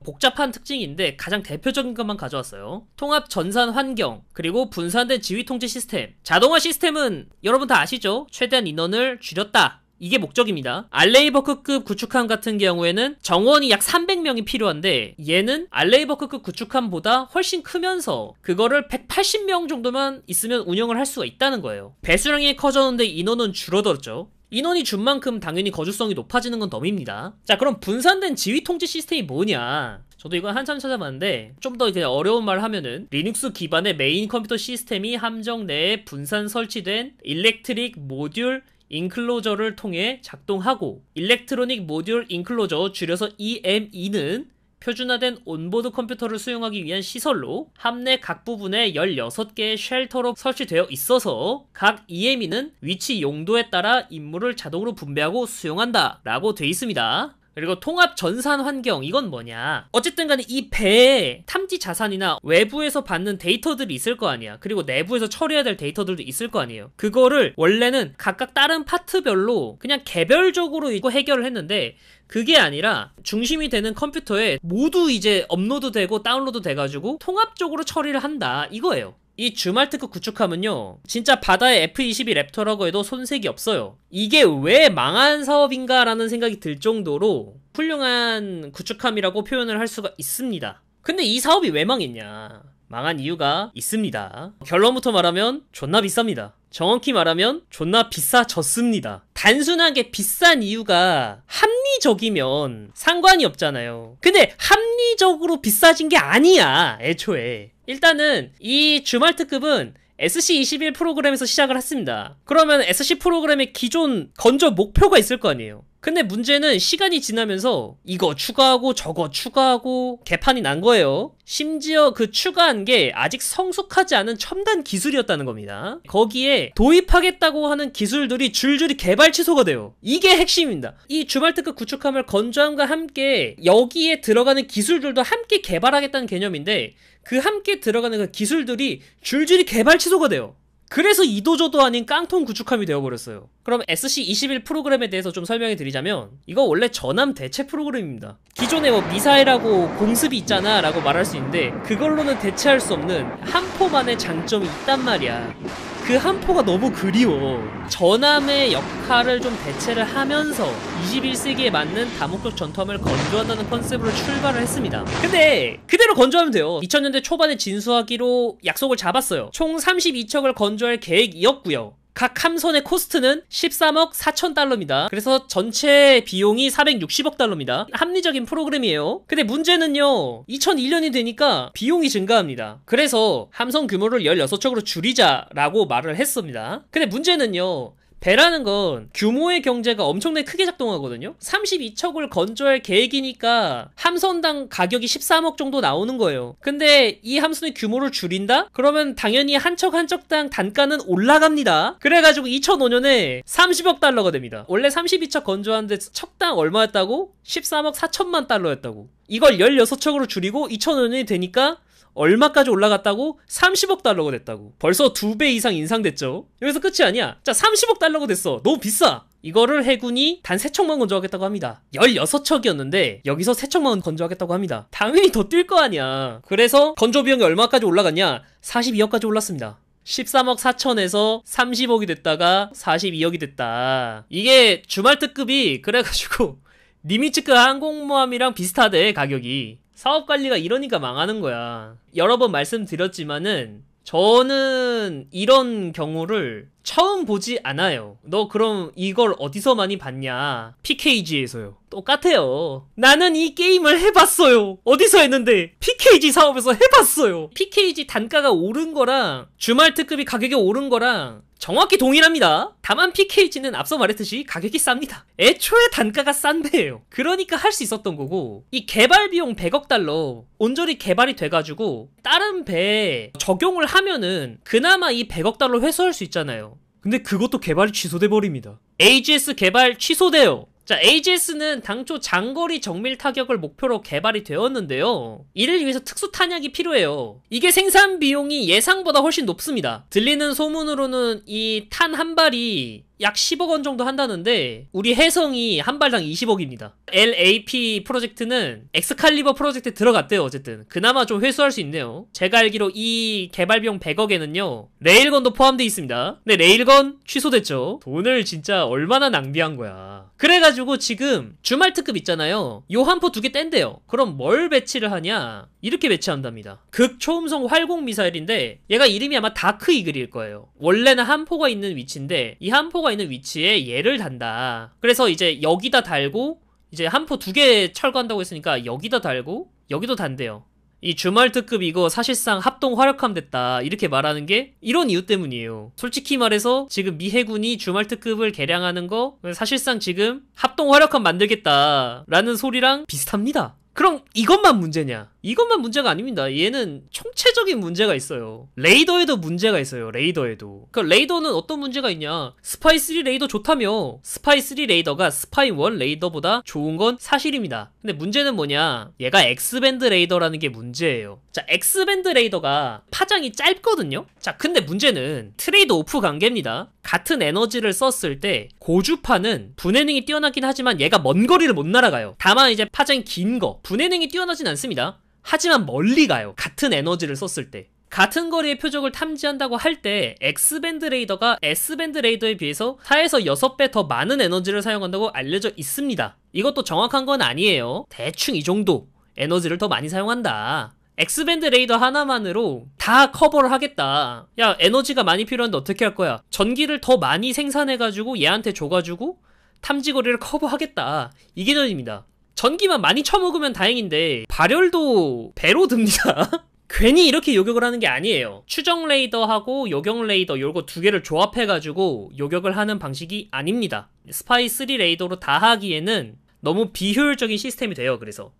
복잡한 특징인데 가장 대표적인 것만 가져왔어요. 통합 전산 환경, 그리고 분산된 지휘 통제 시스템. 자동화 시스템은 여러분 다 아시죠? 최대한 인원을 줄였다. 이게 목적입니다. 알레이버크급 구축함 같은 경우에는 정원이 약 300명이 필요한데 얘는 알레이버크급 구축함보다 훨씬 크면서 그거를 180명 정도만 있으면 운영을 할 수가 있다는 거예요. 배수량이 커졌는데 인원은 줄어들었죠. 인원이 준 만큼 당연히 거주성이 높아지는 건 덤입니다. 자, 그럼 분산된 지휘 통제 시스템이 뭐냐? 저도 이거 한참 찾아봤는데 좀 더 이제 어려운 말 하면은 리눅스 기반의 메인 컴퓨터 시스템이 함정 내에 분산 설치된 일렉트릭 모듈 인클로저를 통해 작동하고, 일렉트로닉 모듈 인클로저 줄여서 EME는 표준화된 온보드 컴퓨터를 수용하기 위한 시설로 함내 각 부분에 16개의 쉘터로 설치되어 있어서 각 EME는 위치 용도에 따라 임무를 자동으로 분배하고 수용한다 라고 돼 있습니다. 그리고 통합 전산 환경, 이건 뭐냐? 어쨌든 간에 이 배에 탐지 자산이나 외부에서 받는 데이터들이 있을 거 아니야. 그리고 내부에서 처리해야 될 데이터들도 있을 거 아니에요. 그거를 원래는 각각 다른 파트별로 그냥 개별적으로 이거 해결을 했는데 그게 아니라 중심이 되는 컴퓨터에 모두 이제 업로드 되고 다운로드 돼가지고 통합적으로 처리를 한다 이거예요. 이 주말트급 구축함은요 진짜 바다의 F-22 랩터라고 해도 손색이 없어요. 이게 왜 망한 사업인가 라는 생각이 들 정도로 훌륭한 구축함이라고 표현을 할 수가 있습니다. 근데 이 사업이 왜 망했냐? 망한 이유가 있습니다. 결론부터 말하면 존나 비쌉니다. 정확히 말하면 존나 비싸졌습니다. 단순하게 비싼 이유가 합리적이면 상관이 없잖아요. 근데 합리적으로 비싸진 게 아니야 애초에. 일단은 이 주말트급은 SC-21 프로그램에서 시작을 했습니다. 그러면 SC 프로그램의 기존 건조 목표가 있을 거 아니에요. 근데 문제는 시간이 지나면서 이거 추가하고 저거 추가하고 개판이 난 거예요. 심지어 그 추가한 게 아직 성숙하지 않은 첨단 기술이었다는 겁니다. 거기에 도입하겠다고 하는 기술들이 줄줄이 개발 취소가 돼요. 이게 핵심입니다. 이 주말특급 구축함을 건조함과 함께 여기에 들어가는 기술들도 함께 개발하겠다는 개념인데 그 함께 들어가는 그 기술들이 줄줄이 개발 취소가 돼요. 그래서 이도저도 아닌 깡통 구축함이 되어버렸어요. 그럼 SC-21 프로그램에 대해서 좀 설명해 드리자면 이거 원래 전함 대체 프로그램입니다. 기존에 뭐 미사일하고 공습이 있잖아 라고 말할 수 있는데 그걸로는 대체할 수 없는 한 포만의 장점이 있단 말이야. 그 한 포가 너무 그리워. 전함의 역할을 좀 대체를 하면서 21세기에 맞는 다목적 전투함을 건조한다는 컨셉으로 출발을 했습니다. 근데 그대로 건조하면 돼요. 2000년대 초반에 진수하기로 약속을 잡았어요. 총 32척을 건조할 계획이었고요. 각 함선의 코스트는 13억 4천 달러입니다. 그래서 전체 비용이 460억 달러입니다. 합리적인 프로그램이에요. 근데 문제는요, 2001년이 되니까 비용이 증가합니다. 그래서 함선 규모를 16척으로 줄이자라고 말을 했습니다. 근데 문제는요, 배라는 건 규모의 경제가 엄청나게 크게 작동하거든요. 32척을 건조할 계획이니까 함선당 가격이 13억 정도 나오는 거예요. 근데 이 함선의 규모를 줄인다? 그러면 당연히 한 척 한 척당 단가는 올라갑니다. 그래가지고 2005년에 30억 달러가 됩니다. 원래 32척 건조하는데 척당 얼마였다고? 13억 4천만 달러였다고. 이걸 16척으로 줄이고 2005년이 되니까 얼마까지 올라갔다고? 30억 달러가 됐다고. 벌써 2배 이상 인상됐죠. 여기서 끝이 아니야. 자, 30억 달러가 됐어. 너무 비싸. 이거를 해군이 단 3척만 건조하겠다고 합니다. 16척이었는데 여기서 3척만 건조하겠다고 합니다. 당연히 더 뛸 거 아니야. 그래서 건조 비용이 얼마까지 올라갔냐? 42억까지 올랐습니다. 13억 4천에서 30억이 됐다가 42억이 됐다. 이게 주말특급이 그래가지고 니미츠급 항공모함이랑 비슷하대, 가격이. 사업관리가 이러니까 망하는 거야. 여러 번 말씀드렸지만은 저는 이런 경우를 처음 보지 않아요. 너 그럼 이걸 어디서 많이 봤냐? PKG에서요. 똑같아요. 나는 이 게임을 해봤어요. 어디서 했는데? PKG 사업에서 해봤어요. PKG 단가가 오른 거랑 주말특급이 가격이 오른 거랑 정확히 동일합니다. 다만 PKG는 앞서 말했듯이 가격이 쌉니다. 애초에 단가가 싼 배예요. 그러니까 할 수 있었던 거고, 이 개발 비용 100억 달러 온전히 개발이 돼가지고 다른 배에 적용을 하면은 그나마 이 100억 달러 회수할 수 있잖아요. 근데 그것도 개발이 취소돼 버립니다. AGS 개발 취소돼요. 자, AGS는 당초 장거리 정밀 타격을 목표로 개발이 되었는데요. 이를 위해서 특수 탄약이 필요해요. 이게 생산 비용이 예상보다 훨씬 높습니다. 들리는 소문으로는 이 탄 한 발이 약 10억 원 정도 한다는데 우리 혜성이 한 발당 20억입니다. LAP 프로젝트는 엑스칼리버 프로젝트에 들어갔대요. 어쨌든 그나마 좀 회수할 수 있네요. 제가 알기로 이 개발 비용 100억에는요 레일건도 포함되어 있습니다. 근데 레일건 취소됐죠. 돈을 진짜 얼마나 낭비한 거야. 그래가지고 지금 주말특급 있잖아요. 요 한 포 2개 뗀대요. 그럼 뭘 배치를 하냐, 이렇게 배치한답니다. 극초음속 활공 미사일인데 얘가 이름이 아마 다크 이글일 거예요. 원래는 한 포가 있는 위치인데 이 한 포가 있는 위치에 얘를 단다. 그래서 이제 여기다 달고, 이제 한 포 2개 철거한다고 했으니까 여기다 달고 여기도 단대요. 이 주말특급 이거 사실상 합동 활약함 됐다, 이렇게 말하는 게 이런 이유 때문이에요. 솔직히 말해서 지금 미 해군이 주말특급을 개량하는 거 사실상 지금 합동 활약함 만들겠다 라는 소리랑 비슷합니다. 그럼 이것만 문제냐? 이것만 문제가 아닙니다. 얘는 총체적인 문제가 있어요. 레이더에도 문제가 있어요. 레이더에도. 그 레이더는 어떤 문제가 있냐? 스파이3 레이더 좋다며. 스파이3 레이더가 스파이1 레이더보다 좋은 건 사실입니다. 근데 문제는 뭐냐? 얘가 X밴드 레이더라는 게 문제예요. 자, X밴드 레이더가 파장이 짧거든요? 자, 근데 문제는 트레이드 오프 관계입니다. 같은 에너지를 썼을 때 고주파는 분해능이 뛰어나긴 하지만 얘가 먼 거리를 못 날아가요. 다만 이제 파장이 긴 거, 분해능이 뛰어나진 않습니다. 하지만 멀리 가요. 같은 에너지를 썼을 때. 같은 거리의 표적을 탐지한다고 할 때 X밴드 레이더가 S밴드 레이더에 비해서 4에서 6배 더 많은 에너지를 사용한다고 알려져 있습니다. 이것도 정확한 건 아니에요. 대충 이 정도 에너지를 더 많이 사용한다. X밴드 레이더 하나만으로 다 커버를 하겠다. 야, 에너지가 많이 필요한데 어떻게 할 거야? 전기를 더 많이 생산해가지고 얘한테 줘가지고 탐지거리를 커버하겠다. 이 개념입니다. 전기만 많이 쳐먹으면 다행인데 발열도 배로 듭니다. 괜히 이렇게 요격을 하는 게 아니에요. 추적 레이더하고 요격 레이더 요거 두 개를 조합해가지고 요격을 하는 방식이 아닙니다. 스파이 3 레이더로 다 하기에는 너무 비효율적인 시스템이 돼요. 그래서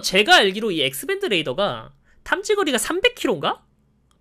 제가 알기로 이 X밴드 레이더가 탐지거리가 300km인가?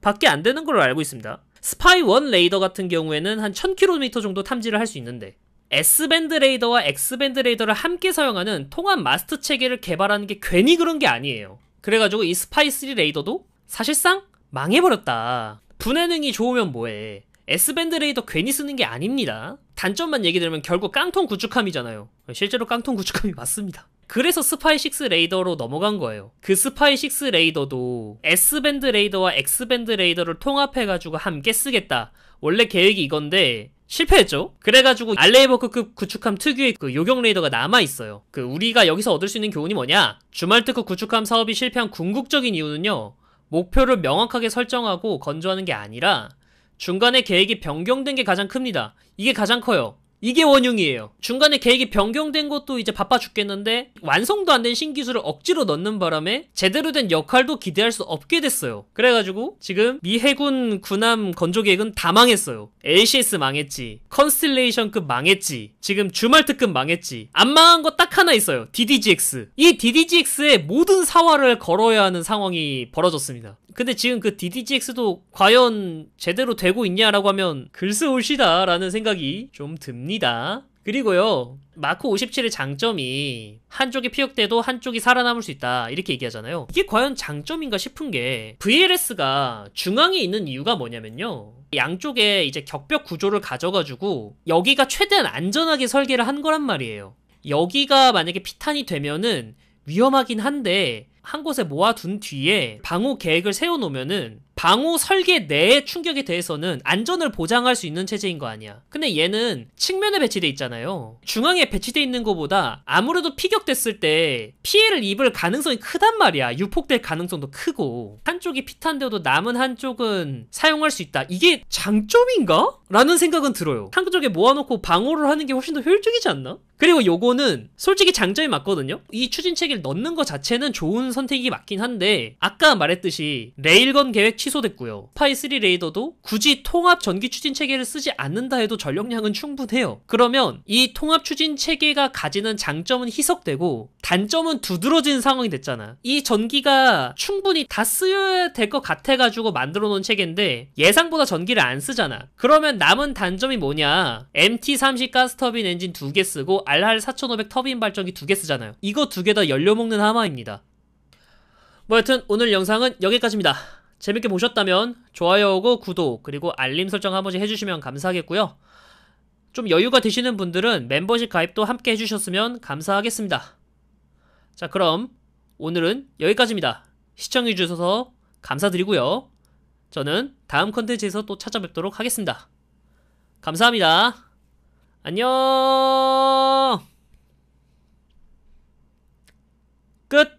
밖에 안 되는 걸로 알고 있습니다. 스파이 1 레이더 같은 경우에는 한 1000km 정도 탐지를 할 수 있는데 S밴드 레이더와 X밴드 레이더를 함께 사용하는 통합 마스터 체계를 개발하는 게 괜히 그런 게 아니에요. 그래가지고 이 스파이 3 레이더도 사실상 망해버렸다. 분해능이 좋으면 뭐해. S밴드 레이더 괜히 쓰는 게 아닙니다. 단점만 얘기 들으면 결국 깡통 구축함이잖아요. 실제로 깡통 구축함이 맞습니다. 그래서 스파이 6 레이더로 넘어간 거예요. 그 스파이 6 레이더도 S밴드 레이더와 X밴드 레이더를 통합해가지고 함께 쓰겠다. 원래 계획이 이건데 실패했죠? 그래가지고 알레이버크급 구축함 특유의 그 요격 레이더가 남아있어요. 우리가 여기서 얻을 수 있는 교훈이 뭐냐? 주말 특급 구축함 사업이 실패한 궁극적인 이유는요, 목표를 명확하게 설정하고 건조하는 게 아니라 중간에 계획이 변경된 게 가장 큽니다. 이게 가장 커요. 이게 원흉이에요. 중간에 계획이 변경된 것도 이제 바빠 죽겠는데 완성도 안 된 신기술을 억지로 넣는 바람에 제대로 된 역할도 기대할 수 없게 됐어요. 그래가지고 지금 미 해군 군함 건조 계획은 다 망했어요. LCS 망했지, 컨스텔레이션급 망했지, 지금 주말특급 망했지. 안 망한 거 딱 하나 있어요. DDGX. 이 DDGX의 모든 사활을 걸어야 하는 상황이 벌어졌습니다. 근데 지금 그 DDGX도 과연 제대로 되고 있냐라고 하면 글쓰올시다 라는 생각이 좀 듭니다. 그리고요, 마크 57의 장점이 한쪽이 피격돼도 한쪽이 살아남을 수 있다 이렇게 얘기하잖아요. 이게 과연 장점인가 싶은 게 VLS가 중앙에 있는 이유가 뭐냐면요, 양쪽에 이제 격벽 구조를 가져가지고 여기가 최대한 안전하게 설계를 한 거란 말이에요. 여기가 만약에 피탄이 되면은 위험하긴 한데 한 곳에 모아둔 뒤에 방호 계획을 세워놓으면은 방호 설계 내의 충격에 대해서는 안전을 보장할 수 있는 체제인 거 아니야. 근데 얘는 측면에 배치돼 있잖아요. 중앙에 배치돼 있는 것보다 아무래도 피격됐을 때 피해를 입을 가능성이 크단 말이야. 유폭될 가능성도 크고, 한쪽이 피탄되어도 남은 한쪽은 사용할 수 있다. 이게 장점인가? 라는 생각은 들어요. 한쪽에 모아놓고 방호를 하는 게 훨씬 더 효율적이지 않나? 그리고 요거는 솔직히 장점이 맞거든요. 이 추진체계를 넣는 것 자체는 좋은 선택이 맞긴 한데 아까 말했듯이 레일건 계획 취소됐고요. 스파이 3 레이더도 굳이 통합 전기 추진 체계를 쓰지 않는다 해도 전력량은 충분해요. 그러면 이 통합 추진 체계가 가지는 장점은 희석되고 단점은 두드러진 상황이 됐잖아. 이 전기가 충분히 다 쓰여야 될 것 같아가지고 만들어 놓은 체계인데 예상보다 전기를 안 쓰잖아. 그러면 남은 단점이 뭐냐? MT30 가스터빈 엔진 2개 쓰고 RR4500 터빈 발전기 2개 쓰잖아요. 이거 2개 다 연료 먹는 하마입니다. 뭐 여튼 오늘 영상은 여기까지입니다. 재밌게 보셨다면 좋아요하고 구독 그리고 알림 설정 한 번씩 해주시면 감사하겠고요. 좀 여유가 되시는 분들은 멤버십 가입도 함께 해주셨으면 감사하겠습니다. 자, 그럼 오늘은 여기까지입니다. 시청해주셔서 감사드리고요. 저는 다음 컨텐츠에서 또 찾아뵙도록 하겠습니다. 감사합니다. 안녕. 끝.